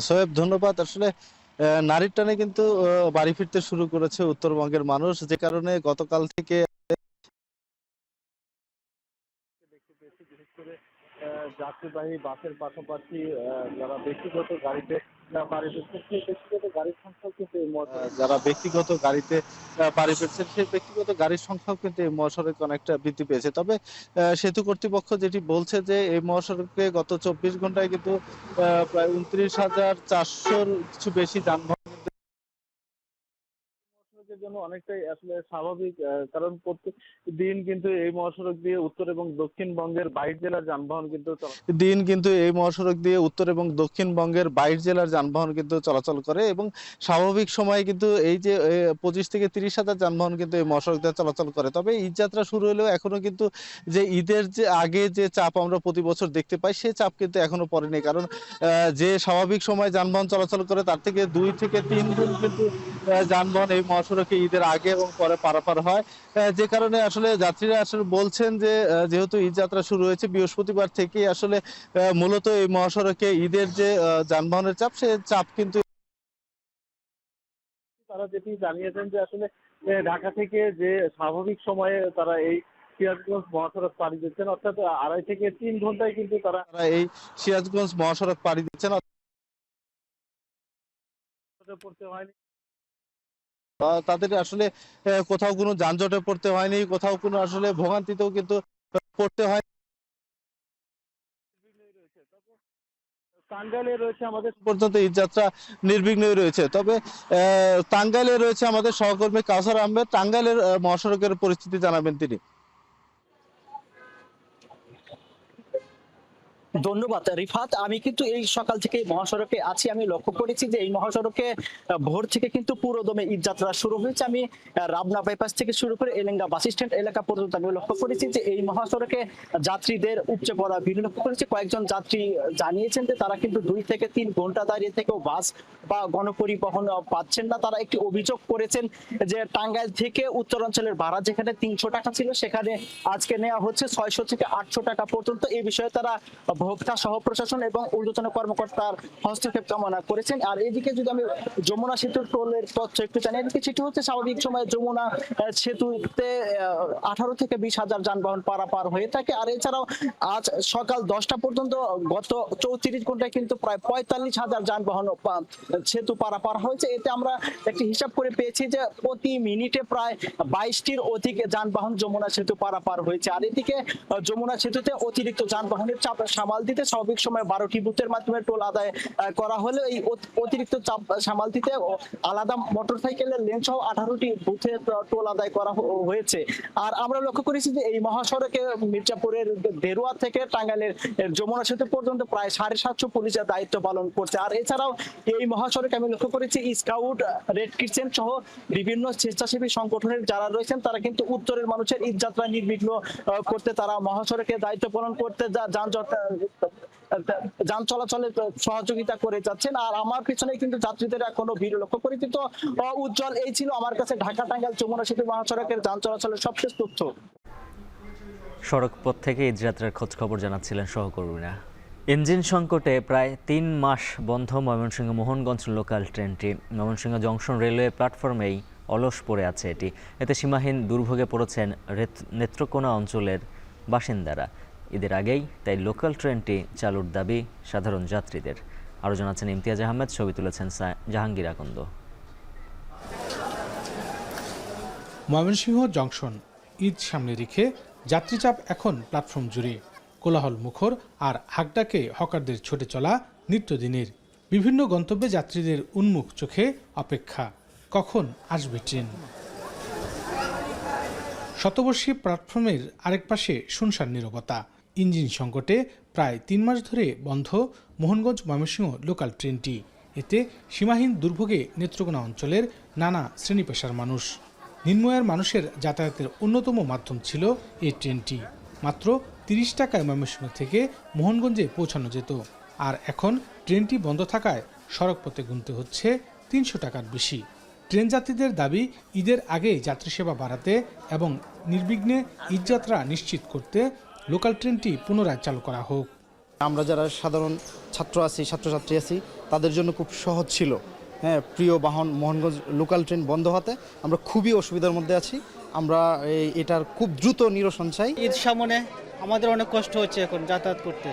সোহেব, ধন্যবাদ। আসলে নারীর টানে কিন্তু বাড়ি ফিরতে শুরু করেছে উত্তরবঙ্গের মানুষ, যে কারণে গতকাল থেকে যাত্রীবাহী বাসের পাশাপাশি যারা ব্যক্তিগত গাড়িতে পাড়ি ফিরছেন সেই ব্যক্তিগত গাড়ির সংখ্যাও কিন্তু যারা ব্যক্তিগত গাড়িতে পাড়ি ফিরছেন সেই ব্যক্তিগত গাড়ির সংখ্যাও কিন্তু এই মহাসড়কে অনেকটা বৃদ্ধি পেয়েছে। তবে সেতু কর্তৃপক্ষ যেটি বলছে যে এই মহাসড়কে গত 24 ঘন্টায় কিন্তু প্রায় 29,400 কিছু বেশি যানবাহন জন্য অনেকটাই আসলে স্বাভাবিক, কারণ প্রত্যেক দিন কিন্তু এই মহাসড়ক দিয়ে উত্তর এবং দক্ষিণবঙ্গের 22 জেলার যানবাহন কিন্তু চলাচল করে এবং স্বাভাবিক সময়ে কিন্তু এই যে 25 থেকে 30 হাজার যানবাহন কিন্তু এই মহাসড়ক দিয়ে চলাচল করে। তবে ঈদ যাত্রা শুরু হলেও এখনো কিন্তু যে ঈদের যে আগে যে চাপ আমরা প্রতি বছর দেখতে পাই সেই চাপ কিন্তু এখনো পড়েনি, কারণ যে স্বাভাবিক সময় যানবাহন চলাচল করে তার থেকে 2 থেকে 3 গুণ কিন্তু যানবাহন এই মহাসড়কে ঈদের আগে এবং পরে পারাপার হয়, যে কারণে আসলে যাত্রীরা আসলে বলছেন যে যেহেতু ঈদ যাত্রা শুরু হয়েছে বৃহস্পতিবার থেকেই আসলে মূলত এই মহাসড়কে ঈদের যে যানবাহনের চাপ সে চাপ কিন্তু তারা যেটি জানিয়েছেন যে আসলে ঢাকা থেকে যে স্বাভাবিক সময়ে তারা এই সিরাজগঞ্জ মহাসড়ক পাড়ি দিচ্ছেন, অর্থাৎ 2.5 থেকে 3 ঘন্টায় কিন্তু তারা এই সিরাজগঞ্জ মহাসড়ক পাড়ি দিচ্ছেন, পড়তে হয়নি তাদের আসলে কোথাও কোনো যানজটে পড়তে হয়নি, কোথাও কোনো আসলে ভোগান্তিতেও কিন্তু পড়তে হয়। টাঙ্গাইলে রয়েছে আমাদের পর্যন্ত ঈদ যাত্রা নির্বিঘ্নই রয়েছে। তবে টাঙ্গাইলে রয়েছে আমাদের সহকর্মী কাউসার আহমেদ, টাঙ্গাইলের মহাসড়কের পরিস্থিতি জানাবেন তিনি। ধন্যবাদ রিফাত। আমি কিন্তু এই সকাল থেকে মহাসড়কে আছি। আমি লক্ষ্য করেছি যে এই মহাসড়কে ভোর থেকে কিন্তু পুরোদমে ঈদ যাত্রা শুরু হয়েছে। আমি রাবনা বাইপাস থেকে শুরু করে এলেঙ্গা বাস স্ট্যান্ড এলাকা পর্যন্ত আমি লক্ষ্য করেছি যে এই মহাসড়কে যাত্রীদের উপচে পড়া ভিড় লক্ষ্য করেছি। কয়েকজন যাত্রী জানিয়েছেন যে তারা কিন্তু 2 থেকে 3 ঘন্টা দাঁড়িয়ে থেকেও বাস বা গণপরিবহন পাচ্ছেন না। তারা একটি অভিযোগ করেছেন যে টাঙ্গাইল থেকে উত্তরাঞ্চলের ভাড়া যেখানে 300 টাকা ছিল সেখানে আজকে নেওয়া হচ্ছে 600 থেকে 800 টাকা পর্যন্ত। এই বিষয়ে তারা ভোক্তা সহ প্রশাসন এবং ঊর্ধ্বতন কর্মকর্তার হস্তক্ষেপ কামনা করেছেন। আর এদিকে যদি আমি যমুনা সেতুর টোলের তথ্য একটু জানি, এদিকে সেটি হচ্ছে স্বাভাবিক সময়ে যমুনা সেতুতে 18 থেকে 20 হাজার যানবাহন পারাপার হয়ে থাকে। আর এছাড়াও আজ সকাল 10টা পর্যন্ত গত 34 ঘন্টায় কিন্তু প্রায় 45 হাজার যানবাহন সেতু পারাপার হয়েছে। এতে আমরা একটি হিসাব করে পেয়েছি যে প্রতি মিনিটে প্রায় 22টির অধিক যানবাহন যমুনা সেতু পারাপার হয়েছে। আর এদিকে যমুনা সেতুতে অতিরিক্ত যানবাহনের চাপ সামাল দিতে স্বাভাবিক সময় 12টি বুথের মাধ্যমে টোল আদায় করা হলেও এই অতিরিক্ত চাপ সামাল দিতে আলাদা মোটরসাইকেলের লেন সহ 18টি বুথে টোল আদায় করা হয়েছে। আর আমরা লক্ষ্য করেছি যে এই মহাসড়কে মির্জাপুরের দেরুয়া থেকে টাঙ্গাইলের যমুনা সেতু পর্যন্ত প্রায় 750 পুলিশের দায়িত্ব পালন করছে। আর এছাড়াও এই মহাসড়কে আমি লক্ষ্য করেছি স্কাউট, রেড ক্রিসেন্ট সহ বিভিন্ন স্বেচ্ছাসেবী সংগঠনের যারা রয়েছেন তারা কিন্তু উত্তরের মানুষের ঈদযাত্রা নির্বিঘ্ন করতে তারা মহাসড়কে দায়িত্ব পালন করতে যান চলাচলে সহযোগিতা করে যাচ্ছেন। আর আমার পিছনে কিন্তু যাত্রীদের এখনো ভিড় লক্ষ্য করেছি। তো উজ্জ্বল, এই ছিল আমার কাছে ঢাকা টাঙ্গাইল যমুনা সেতু মহাসড়কের যান চলাচলের সবশেষ তথ্য। সড়ক পথ থেকে ঈদযাত্রার খোঁজ খবর জানাচ্ছিলেন সহকর্মীরা। ইঞ্জিন সংকটে প্রায় 3 মাস বন্ধ ময়মনসিংহ মোহনগঞ্জ লোকাল ট্রেনটি। ময়মনসিংহ জংশন রেলওয়ে প্ল্যাটফর্মেই অলস পড়ে আছে এটি। এতে সীমাহীন দুর্ভোগে পড়েছেন নেত্রকোনা অঞ্চলের বাসিন্দারা। ঈদের আগেই তাই লোকাল ট্রেনটি চালুর দাবি সাধারণ যাত্রীদের। আরও জানাচ্ছেন ইমতিয়াজ আহমেদ, ছবি তুলেছেন জাহাঙ্গীর আকন্দ। ময়মনসিংহ জংশন ঈদ সামনে রেখে যাত্রীচাপ এখন প্ল্যাটফর্ম জুড়ে। কোলাহল মুখর আর হাকডাকে হকারদের ছুটে চলা নিত্যদিনের। বিভিন্ন গন্তব্যে যাত্রীদের উন্মুখ চোখে অপেক্ষা, কখন আসবে ট্রেন। শতবর্ষী প্ল্যাটফর্মের আরেক পাশে শুনশান নীরবতা। ইঞ্জিন সংকটে প্রায় 3 মাস ধরে বন্ধ মোহনগঞ্জ ময়মনসিংহ লোকাল ট্রেনটি। এতে সীমাহীন দুর্ভোগে নেত্রকোনা অঞ্চলের নানা শ্রেণী পেশার মানুষ। নিম্নআয়ের মানুষের যাতায়াতের অন্যতম মাধ্যম ছিল এই ট্রেনটি। মাত্র 30 টাকায় ময়মনসিংহ থেকে মোহনগঞ্জে পৌঁছানো যেত। আর এখন ট্রেনটি বন্ধ থাকায় সড়কপথে গুনতে হচ্ছে 300 টাকার বেশি। ট্রেন যাত্রীদের দাবি ঈদের আগে যাত্রী সেবা বাড়াতে এবং নির্বিঘ্নে ঈদযাত্রা নিশ্চিত করতে লোকাল ট্রেনটি পুনরায় চালু করা হোক। আমরা যারা সাধারণ ছাত্রছাত্রী আছি তাদের জন্য খুব সহজ ছিল। হ্যাঁ, প্রিয় বাহন মোহনগঞ্জ লোকাল ট্রেন বন্ধ হতে আমরা খুবই অসুবিধার মধ্যে আছি। আমরা এটার খুব দ্রুত নিরসন চাই। ঈদ সামনে আমাদের অনেক কষ্ট হচ্ছে এখন যাতায়াত করতে।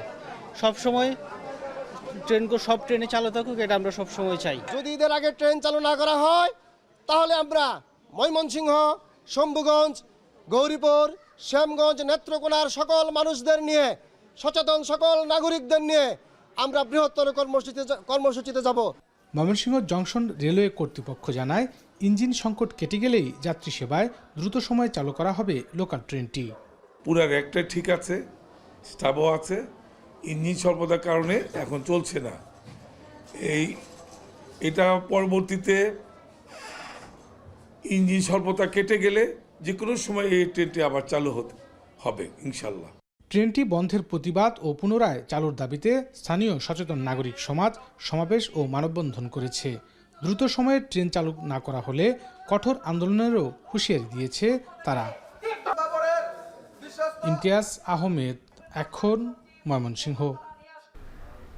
সব সময় সব ট্রেনে চালু থাকুক, এটা আমরা সব সময় চাই। যদি ঈদের আগে ট্রেন চালু না করা হয় তাহলে আমরা ময়মনসিংহ, শম্ভুগঞ্জ, গৌরীপুর, শ্যামগঞ্জ, নেত্রকোনার সকল মানুষদের নিয়ে, সচেতন সকল নাগরিকদের নিয়ে আমরা বৃহত্তর কর্মসূচিতে যাব। ময়মনসিংহ জংশন রেলওয়ে কর্তৃপক্ষ জানায়, ইঞ্জিন সংকট কেটে গেলেই যাত্রী সেবায় দ্রুত সময়ে চালু করা হবে লোকাল ট্রেনটি। পুরো র্যাকটাই ঠিক আছে, স্টাফও আছে, ইঞ্জিন স্বল্পতার কারণে এখন চলছে না। এটা পরবর্তীতে ইঞ্জিন স্বল্পতা কেটে গেলে যে কোনো সময় এই ট্রেনটি আবার চালু হবে ইনশাল্লাহ। ট্রেনটি বন্ধের প্রতিবাদ ও পুনরায় চালুর দাবিতে স্থানীয় সচেতন নাগরিক সমাজ সমাবেশ ও মানববন্ধন করেছে। দ্রুত সময়ে ট্রেন চালু না করা হলে কঠোর আন্দোলনেরও হুঁশিয়ারি দিয়েছে তারা। ইমতিয়াজ আহমেদ, এখন ময়মনসিংহ।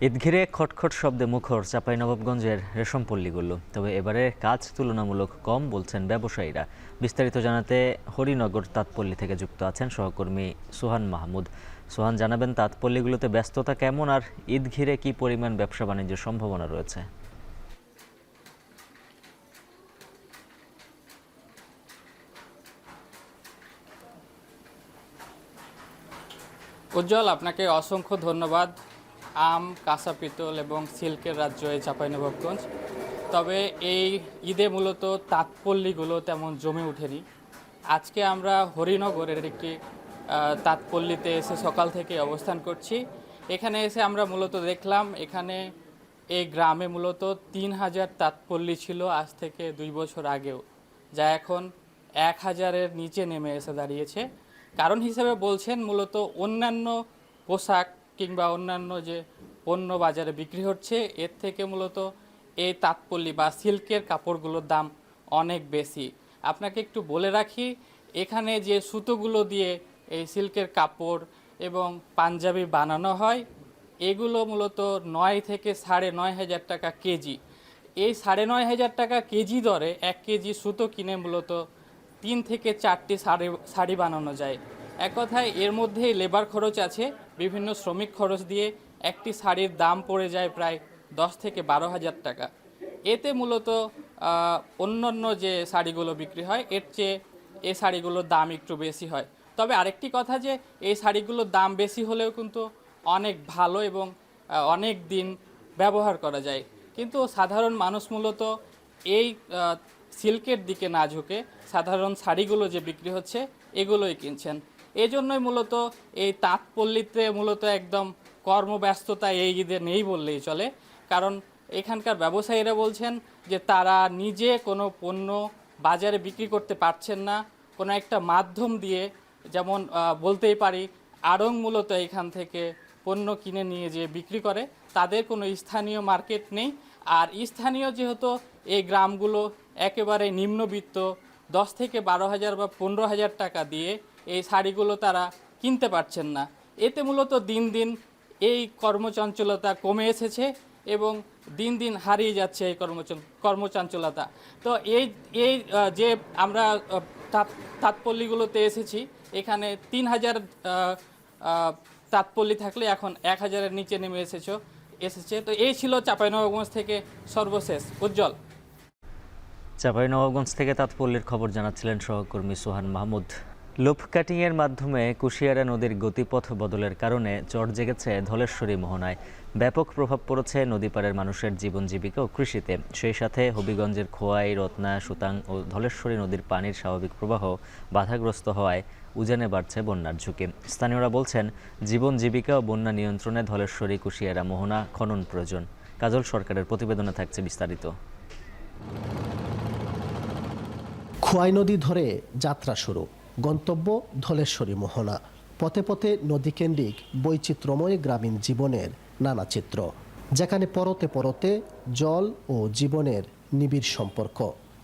ঈদ ঘিরে খটখট শব্দে মুখর চাঁপাইনবাবগঞ্জের রেশম পল্লীগুলো। তবে এবারে কাজ তুলনামূলক কম বলছেন ব্যবসায়ীরা। বিস্তারিত জানাতে হরিনগর তাঁতপল্লী থেকে যুক্ত আছেন সহকর্মী সোহান মাহমুদ। সোহান, জানাবেন তাঁতপল্লীগুলোতে ব্যস্ততা কেমন আর ঈদ ঘিরে কি পরিমাণ ব্যবসা বাণিজ্যের সম্ভাবনা রয়েছে? উজ্জ্বল, আপনাকে অসংখ্য ধন্যবাদ। আম, কাঁচা পিতল এবং সিল্কের রাজ্য এই চাঁপাইনবাবগঞ্জ। তবে এই ঈদে মূলত তাঁতপল্লীগুলো তেমন জমে ওঠেনি। আজকে আমরা হরিনগরের একটি তাঁতপল্লীতে এসে সকাল থেকে অবস্থান করছি। এখানে এসে আমরা মূলত দেখলাম এখানে এই গ্রামে মূলত 3000 তাঁতপল্লী ছিল আজ থেকে 2 বছর আগেও, যা এখন 1000-এর নিচে নেমে এসে দাঁড়িয়েছে। কারণ হিসেবে বলছেন মূলত অন্যান্য পোশাক কিংবা অন্যান্য যে পণ্য বাজারে বিক্রি হচ্ছে এর থেকে মূলত এই তাঁতপল্লী বা সিল্কের কাপড়গুলোর দাম অনেক বেশি। আপনাকে একটু বলে রাখি, এখানে যে সুতোগুলো দিয়ে এই সিল্কের কাপড় এবং পাঞ্জাবি বানানো হয় এগুলো মূলত 9 থেকে 9,500 টাকা কেজি। এই 9,500 টাকা কেজি দরে 1 কেজি সুতো কিনে মূলত 3 থেকে 4টি শাড়ি বানানো যায়। এক কথায় এর মধ্যেই লেবার খরচ আছে, বিভিন্ন শ্রমিক খরচ দিয়ে একটি শাড়ির দাম পড়ে যায় প্রায় 10 থেকে 12,000 টাকা। এতে মূলত অন্যান্য যে শাড়িগুলো বিক্রি হয় এর চেয়ে এই শাড়িগুলোর দাম একটু বেশি হয়। তবে আরেকটি কথা যে এই শাড়িগুলোর দাম বেশি হলেও কিন্তু অনেক ভালো এবং অনেক দিন ব্যবহার করা যায়। কিন্তু সাধারণ মানুষ মূলত এই সিল্কের দিকে না ঝুঁকে সাধারণ শাড়িগুলো যে বিক্রি হচ্ছে এগুলোই কিনছেন। এজন্যই মূলত এই তাঁতপল্লীতে মূলত একদম কর্মব্যস্ততা এই ঈদে নেই বললেই চলে। কারণ এখানকার ব্যবসায়ীরা বলছেন যে তারা নিজে কোনো পণ্য বাজারে বিক্রি করতে পারছেন না, কোনো একটা মাধ্যম দিয়ে, যেমন বলতেই পারি আড়ং মূলত এখান থেকে পণ্য কিনে নিয়ে যে বিক্রি করে, তাদের কোনো স্থানীয় মার্কেট নেই। আর স্থানীয় যেহেতু এই গ্রামগুলো একেবারে নিম্নবিত্ত, 10 থেকে 12,000 বা 15,000 টাকা দিয়ে এই শাড়িগুলো তারা কিনতে পারছেন না। এতে মূলত দিন দিন এই কর্মচঞ্চলতা কমে এসেছে এবং দিন দিন হারিয়ে যাচ্ছে এই কর্মচঞ্চলতা। তো এই যে আমরা তাঁতপল্লীগুলোতে এসেছি, এখানে 3,000 তাঁতপল্লী থাকলে এখন 1,000-এর নিচে নেমে এসেছে। তো এই ছিল চাঁপাইনবাবগঞ্জ থেকে সর্বশেষ। উজ্জ্বল। চাঁপাইনবাবগঞ্জ থেকে তাঁতপল্লীর খবর জানাচ্ছিলেন সহকর্মী সোহান মাহমুদ। লুপ কাটিংয়ের মাধ্যমে কুশিয়ারা নদীর গতিপথ বদলের কারণে চর জেগেছে ধলেশ্বরী মোহনায়। ব্যাপক প্রভাব পড়েছে নদীপাড়ের মানুষের জীবন জীবিকা ও কৃষিতে। সেই সাথে হবিগঞ্জের খোয়াই, রত্না, সুতাং ও ধলেশ্বরী নদীর পানির স্বাভাবিক প্রবাহ বাধাগ্রস্ত হওয়ায় উজানে বাড়ছে বন্যার ঝুঁকি। স্থানীয়রা বলছেন, জীবন জীবিকা ও বন্যা নিয়ন্ত্রণে ধলেশ্বরী কুশিয়ারা মোহনা খনন প্রয়োজন। কাজল সরকারের প্রতিবেদনে থাকছে বিস্তারিত। খোয়াই নদী ধরে যাত্রা শুরু, গন্তব্য ধলেশ্বরী মোহনা। পথে পথে নদীকেন্দ্রিক বৈচিত্র্যময় গ্রামীণ জীবনের নানা চিত্র, যেখানে পরতে পরতে জল ও জীবনের নিবিড় সম্পর্ক।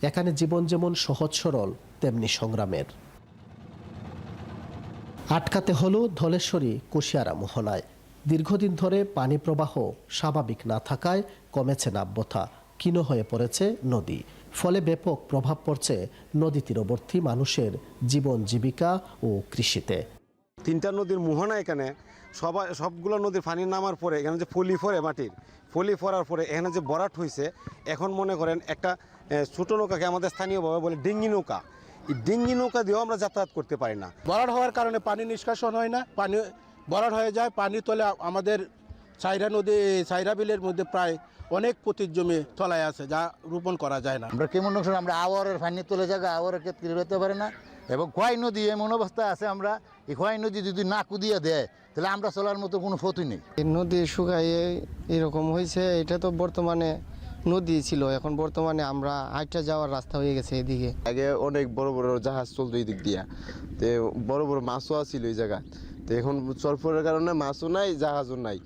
এখানে জীবন যেমন সহজ সরল, তেমনি সংগ্রামের। আটকাতে হলো ধলেশ্বরী কুশিয়ারা মোহনায়। দীর্ঘদিন ধরে পানি প্রবাহ স্বাভাবিক না থাকায় কমেছে নাব্যতা, ক্ষীণ হয়ে পড়েছে নদী। ফলে ব্যাপক প্রভাব পড়ছে নদী তীরবর্তী মানুষের জীবন জীবিকা ও কৃষিতে। 3টা নদীর মোহনা, এখানে সবগুলো নদীর পানি নামার পরে এখানে যে ফলি ফরে মাটির ফলি ফরার পরে এখানে যে বরাট হয়েছে, এখন মনে করেন একটা ছোটো নৌকাকে আমাদের স্থানীয়ভাবে বলে ডিঙ্গি নৌকা, এই ডিঙ্গি নৌকা দিয়েও আমরা যাতায়াত করতে পারি না। বরাট হওয়ার কারণে পানি নিষ্কাশন হয় না, পানি বরাট হয়ে যায়। পানি তলে আমাদের সাইরা বিলের মধ্যে প্রায় অনেক পতির জমি তলায় আছে, যা রোপণ করা যায় না। আমরা কেমন আমরা আওয়ারের পানি তুলে জায়গা আওয়ারের ক্ষেত্রে যেতে পারি না। এবং খোয়াই নদী এমন অবস্থা আছে, আমরা এই খোয়াই নদী যদি না কুদিয়ে দেয় তাহলে আমরা চলার মতো কোনো পথই নেই। নদী শুকাইয়ে এরকম হয়েছে। এটা তো বর্তমানে নদী ছিল, এখন বর্তমানে আমরা হাইটা যাওয়ার রাস্তা হয়ে গেছে এদিকে। আগে অনেক বড় বড় জাহাজ চলতো এই দিক দিয়া, তো বড় বড় মাছও ছিল এই জায়গায়। তো এখন চরফরের কারণে মাছও নাই, জাহাজও নাই।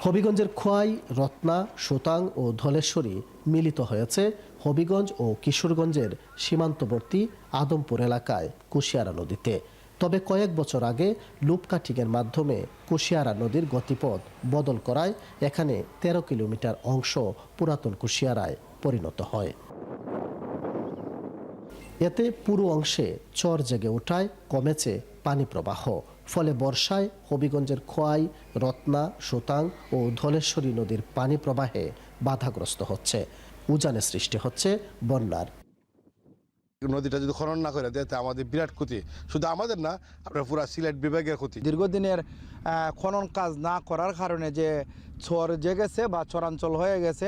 হবিগঞ্জের খোয়াই, রত্না, সুতাং ও ধলেশ্বরী মিলিত হয়েছে হবিগঞ্জ ও কিশোরগঞ্জের সীমান্তবর্তী আদমপুর এলাকায় কুশিয়ারা নদীতে। তবে কয়েক বছর আগে লুপ কাটিংয়ের মাধ্যমে কুশিয়ারা নদীর গতিপথ বদল করায় এখানে 13 কিলোমিটার অংশ পুরাতন কুশিয়ারায় পরিণত হয়। এতে পুরো অংশে চর জেগে ওঠায় কমেছে পানি প্রবাহ। ফলে বর্ষায় হবিগঞ্জের খোয়াই, রত্না, সুতাং ও ধলেশ্বরী নদীর পানি প্রবাহে বাধাগ্রস্ত হচ্ছে। উজানে সৃষ্টি হচ্ছে বন্যার। নদীটা যদি খনন না করে দেয় আমাদের বিরাট ক্ষতি, শুধু আমাদের না, আপনার পুরো সিলেট বিভাগের ক্ষতি। দীর্ঘদিনের খনন কাজ না করার কারণে যে চর জেগেছে বা চরাঞ্চল হয়ে গেছে,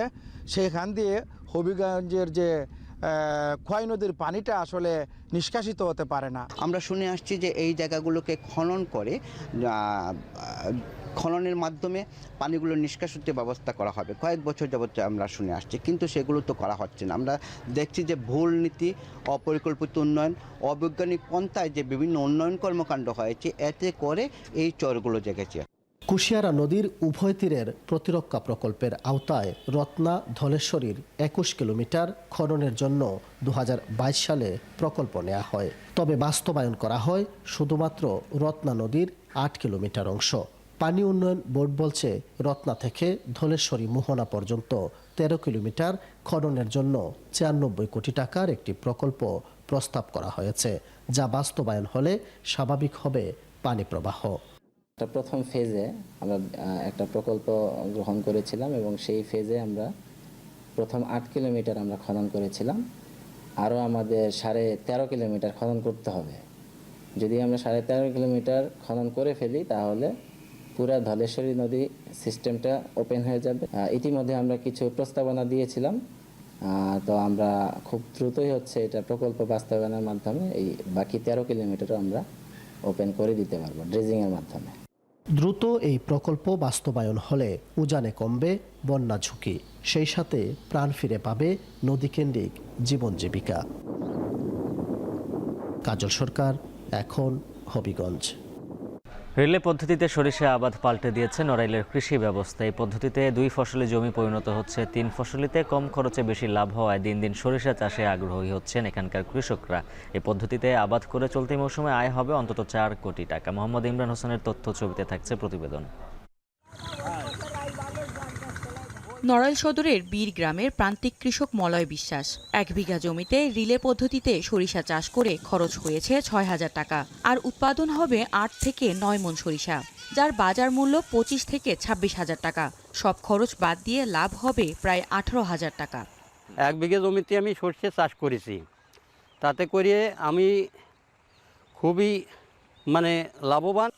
সেখান দিয়ে হবিগঞ্জের যে খোয়াই নদীর পানিটা আসলে নিষ্কাশিত হতে পারে না। আমরা শুনে আসছি যে এই জায়গাগুলোকে খনন করে খননের মাধ্যমে পানিগুলো নিষ্কাশিতের ব্যবস্থা করা হবে। কয়েক বছর যাবত আমরা শুনে আসছি, কিন্তু সেগুলো তো করা হচ্ছে না। আমরা দেখছি যে ভুল নীতি, অপরিকল্পিত উন্নয়ন, অবৈজ্ঞানিক পন্থায় যে বিভিন্ন উন্নয়ন কর্মকাণ্ড হয়েছে, এতে করে এই চরগুলো জেগেছে। কুশিয়ারা নদীর উভয় তীরের প্রতিরক্ষা প্রকল্পের আওতায় রত্না, ধলেশ্বরীর 21 কিলোমিটার খননের জন্য 2022 সালে প্রকল্প নেওয়া হয়। তবে বাস্তবায়ন করা হয় শুধুমাত্র রত্না নদীর 8 কিলোমিটার অংশ। পানি উন্নয়ন বোর্ড বলছে রত্না থেকে ধলেশ্বরী মোহনা পর্যন্ত 13 কিলোমিটার খননের জন্য 96 কোটি টাকার একটি প্রকল্প প্রস্তাব করা হয়েছে, যা বাস্তবায়ন হলে স্বাভাবিক হবে পানি প্রবাহ। প্রথম ফেজে আমরা একটা প্রকল্প গ্রহণ করেছিলাম এবং সেই ফেজে আমরা প্রথম 8 কিলোমিটার আমরা খনন করেছিলাম। আরও আমাদের 13.5 কিলোমিটার খনন করতে হবে। যদি আমরা 13.5 কিলোমিটার খনন করে ফেলি তাহলে পুরা ধলেশ্বরী নদী সিস্টেমটা ওপেন হয়ে যাবে। ইতিমধ্যে আমরা কিছু প্রস্তাবনা দিয়েছিলাম, তো আমরা খুব দ্রুতই হচ্ছে এটা প্রকল্প বাস্তবায়নের মাধ্যমে এই বাকি 13 কিলোমিটারও আমরা ওপেন করে দিতে পারবো ড্রেজিংয়ের মাধ্যমে। দ্রুত এই প্রকল্প বাস্তবায়ন হলে উজানে কমবে বন্যা ঝুঁকি, সেই সাথে প্রাণ ফিরে পাবে নদীকেন্দ্রিক জীবন জীবিকা। কাজল সরকার, এখন হবিগঞ্জ। রিলে পদ্ধতিতে সরিষা আবাদ পাল্টে দিয়েছে নড়াইলের কৃষি ব্যবস্থা। এই পদ্ধতিতে 2 ফসলি জমি পরিণত হচ্ছে 3 ফসলিতে। কম খরচে বেশি লাভ হওয়ায় দিন দিন সরিষা চাষে আগ্রহী হচ্ছেন এখানকার কৃষকরা। এই পদ্ধতিতে আবাদ করে চলতি মৌসুমে আয় হবে অন্তত 4 কোটি টাকা। মোহাম্মদ ইমরান হোসেনের তথ্য ছবিতে থাকছে প্রতিবেদন। নড়াইল সদরের বীর গ্রামের প্রান্তিক কৃষক মলয় বিশ্বাস 1 বিঘা জমিতে রিলে পদ্ধতিতে সরিষা চাষ করে খরচ হয়েছে 6,000 টাকা, আর উৎপাদন হবে 8 থেকে 9 মণ সরিষা, যার বাজার মূল্য 25 থেকে 26,000 টাকা। সব খরচ বাদ দিয়ে লাভ হবে প্রায় 18,000 টাকা। 1 বিঘা জমিতে আমি সরিষা চাষ করেছি, তাতে করে আমি খুবই লাভবান।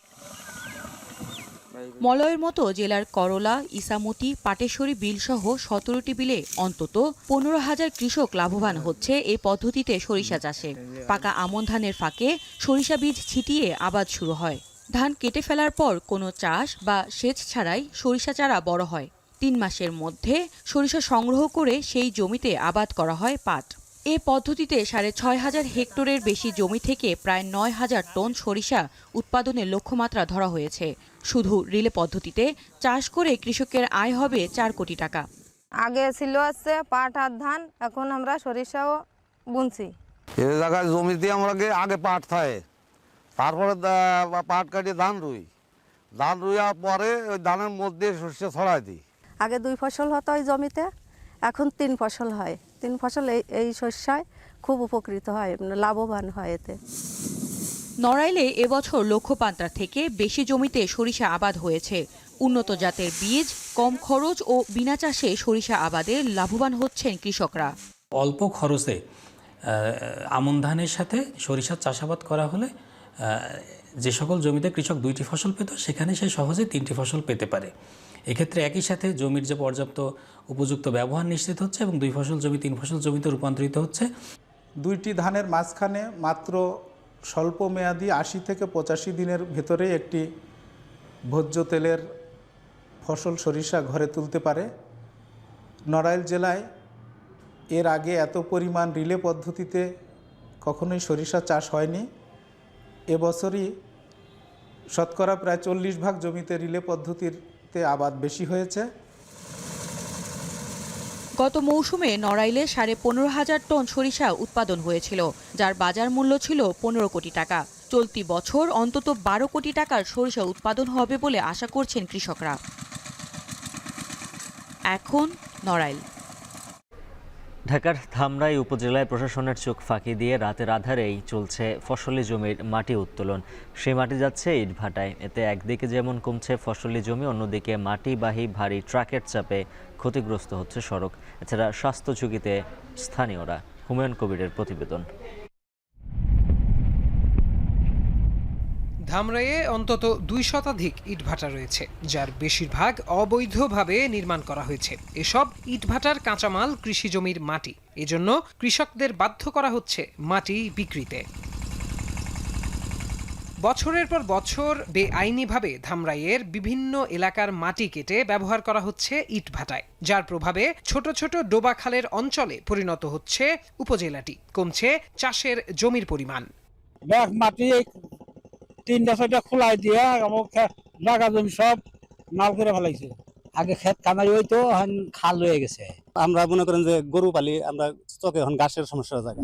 মলয়ের মতো জেলার করলা, ইসামতি, পাটেশ্বরী বিল সহ 17টি বিলে অন্তত 15,000 কৃষক লাভবান হচ্ছে এই পদ্ধতিতে সরিষা চাষে। পাকা আমন ধানের ফাঁকে সরিষা বীজ ছিটিয়ে আবাদ শুরু হয়। ধান কেটে ফেলার পর কোনো চাষ বা সেচ ছাড়াই সরিষা চারা বড় হয়। 3 মাসের মধ্যে সরিষা সংগ্রহ করে সেই জমিতে আবাদ করা হয় পাট। এ পদ্ধতিতে 6,500 হেক্টরের বেশি জমি থেকে প্রায় 9,000 টন সরিষা উৎপাদনের লক্ষ্যমাত্রা ধরা হয়েছে। শুধু রিলে পদ্ধতিতে চাষ করে কৃষকের আয় হবে 4 কোটি টাকা। আগে ছিল আছে পাট আর ধান, এখন আমরা সরিষাও বুনছি। এই জায়গায় জমিতে আমরা আগে পাট থাকে, তারপরে পাট কাটিয়ে ধান রুইয়ার পরে ওই ধানের মধ্যে সরিষা ছড়াই দিই। আগে 2 ফসল হতো ওই জমিতে, এখন 3 ফসল হয়। 3 ফসল এই শস্যায় খুব উপকৃত হয়, লাভবান হয় এতে। নড়াইলে এবছর লক্ষ্যমাত্রা থেকে বেশি জমিতে সরিষা আবাদ হয়েছে। উন্নত জাতের বীজ, কম খরচ ও বিনা চাষে সরিষা আবাদে লাভবান হচ্ছেন কৃষকরা। অল্প খরচে আমন ধানের সাথে সরিষার চাষাবাদ করা হলে যে সকল জমিতে কৃষক 2টি ফসল পেত সেখানে সে সহজে 3টি ফসল পেতে পারে। এক্ষেত্রে একই সাথে জমির যে পর্যাপ্ত উপযুক্ত ব্যবহার নিশ্চিত হচ্ছে এবং 2 ফসল জমি 3 ফসল জমিতে রূপান্তরিত হচ্ছে। 2টি ধানের মাঝখানে মাত্র স্বল্প মেয়াদি 80 থেকে 85 দিনের ভেতরে একটি ভোজ্য তেলের ফসল সরিষা ঘরে তুলতে পারে। নড়াইল জেলায় এর আগে এত পরিমাণ রিলে পদ্ধতিতে কখনোই সরিষা চাষ হয়নি। এবছরই শতকরা প্রায় 40% জমিতে রিলে পদ্ধতিতে আবাদ বেশি হয়েছে। গত মৌসুমে নড়াইলে 15,500 টন সরিষা উৎপাদন হয়েছিল, যার বাজার মূল্য ছিল 15 কোটি টাকা। চলতি বছর অন্তত 12 কোটি টাকার সরিষা উৎপাদন হবে বলে আশা করছেন কৃষকরা। এখন নড়াইল। ঢাকার ধামরাই উপজেলায় প্রশাসনের চোখ ফাঁকি দিয়ে রাতের আধারেই চলছে ফসলি জমির মাটি উত্তোলন। সেই মাটি যাচ্ছে ইটভাটায়। এতে একদিকে যেমন কমছে ফসলি জমি, অন্যদিকে মাটিবাহী ভারী ট্রাকের চাপে ক্ষতিগ্রস্ত হচ্ছে সড়ক। এছাড়া স্বাস্থ্য ঝুঁকিতে স্থানীয়রা। হুমায়ুন কবিরের প্রতিবেদন। ধামরাইয়ে অন্তত 2 শতাধিক ইটভাটা রয়েছে, যার বেশিরভাগ অবৈধভাবে নির্মাণ করা হয়েছে। এসব ইটভাটার কাঁচামাল কৃষি জমির মাটি, এজন্য কৃষকদের বাধ্য করা হচ্ছে মাটি বিক্রিতে। বছরের পর বছর বেআইনিভাবে ধামরাইয়ের বিভিন্ন এলাকার মাটি কেটে ব্যবহার করা হচ্ছে ইটভাটায়, যার প্রভাবে ছোট ছোট ডোবাখালের অঞ্চলে পরিণত হচ্ছে উপজেলাটি। কমছে চাষের জমির পরিমাণ। মাটি 3-4টা খোলাই দিয়ে জায়গা জমি সব নাল করে ফেলাইছে। আগে ক্ষেত কানাই হইতো, এখন খাল হয়ে গেছে। আমরা মনে করেন যে গরু পালি, আমরা চোখে এখন ঘাসের সমস্যা জায়গা।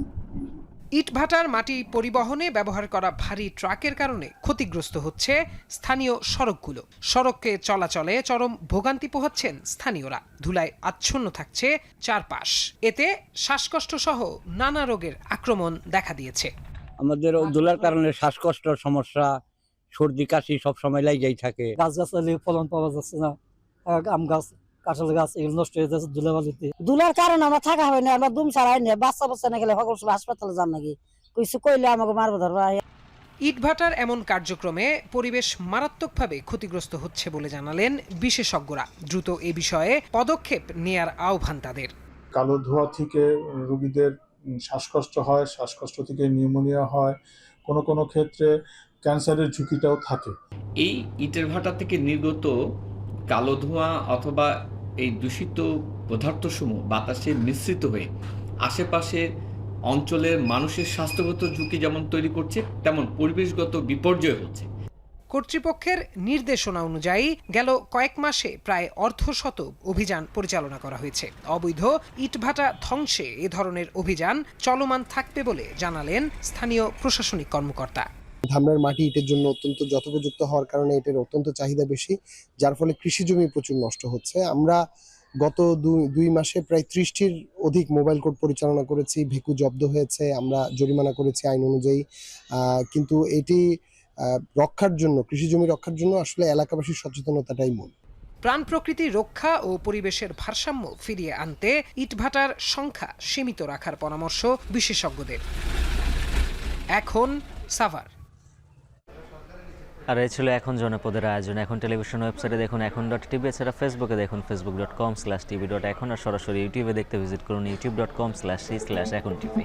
ইটভাটার মাটি পরিবহনে ব্যবহার করা ভারী ট্রাকের কারণে ক্ষতিগ্রস্ত হচ্ছে স্থানীয় সড়কগুলো। সড়কে চলাচলে চরম ভোগান্তি পোহাচ্ছেন স্থানীয়রা। ধুলায় আচ্ছন্ন থাকছে চারপাশ। এতে শ্বাসকষ্ট সহ নানা রোগের আক্রমণ দেখা দিয়েছে। আমাদের ধুলার কারণে শ্বাসকষ্ট সমস্যা, সর্দি কাশি সব সময় লাগাই থাকে। গাছগাছালি ফলন পাওয়া যাচ্ছে না, আম গাছ, কাঁঠাল গাছ এগুলো নষ্ট হয়ে যাচ্ছে ধুলাবালিতে। ধুলার কারণে আমরা থাকা হয় না, আমরা দুম ছাড়াই না, বাচ্চা না গেলে সকল সময় হাসপাতালে যান নাকি, কিছু কইলে আমাকে মারবো ধরবা। ইটভাটার এমন কার্যক্রমে পরিবেশ মারাত্মকভাবে ক্ষতিগ্রস্ত হচ্ছে বলে জানালেন বিশেষজ্ঞরা। দ্রুত এ বিষয়ে পদক্ষেপ নেয়ার আহ্বান তাদের। কালো ধোঁয়া থেকে রোগীদের শ্বাসকষ্ট হয়, শ্বাসকষ্ট থেকে নিউমোনিয়া হয়, কোনো ক্ষেত্রে ক্যান্সারের ঝুঁকিটাও থাকে। এই ইটের ভাটা থেকে নির্গত কালো ধোঁয়া অথবা এই দূষিত পদার্থসমূহ বাতাসে মিশ্রিত হয়ে আশেপাশের অঞ্চলের মানুষের স্বাস্থ্যগত ঝুঁকি যেমন তৈরি করছে, তেমন পরিবেশগত বিপর্যয় হচ্ছে। কর্তৃপক্ষের নির্দেশনা অনুযায়ী গেল কয়েক মাসে প্রায় অর্ধশত অভিযান পরিচালনা করা হয়েছে। অবৈধ ইটভাটা ধ্বংসে এ ধরনের অভিযান চলমান থাকবে বলে জানালেন স্থানীয় প্রশাসনিক কর্মকর্তা। ধামরার মাটি ইটের জন্য অত্যন্ত যথোপযুক্ত হওয়ার কারণে এটার অত্যন্ত চাহিদা বেশি, যার ফলে কৃষি জমি প্রচুর নষ্ট হচ্ছে। আমরা গত দুই মাসে প্রায় 30টির অধিক মোবাইল কোর্ট পরিচালনা করেছি, ভেকু জব্দ হয়েছে, আমরা জরিমানা করেছি আইন অনুযায়ী। কিন্তু এটি রক্ষার জন্য, কৃষি জমি রক্ষার জন্য আসলে এলাকাবাসীর সচেতনতাটাই মূল। প্রাণ প্রকৃতি রক্ষা ও পরিবেশের ভারসাম্য ফিরিয়ে আনতে ইটভাটার সংখ্যা সীমিত রাখার পরামর্শ বিশেষজ্ঞদের। এখন সাভার। আর এই ছিল এখন জনপদের আয়োজন। এখন টেলিভিশন ওয়েবসাইটে দেখুন এখন.tv, এছাড়া ফেসবুকে দেখুন facebook.com/tv.এখন, আর সরাসরি ইউটিউবে দেখতে ভিজিট করুন youtube.com/c/echontv।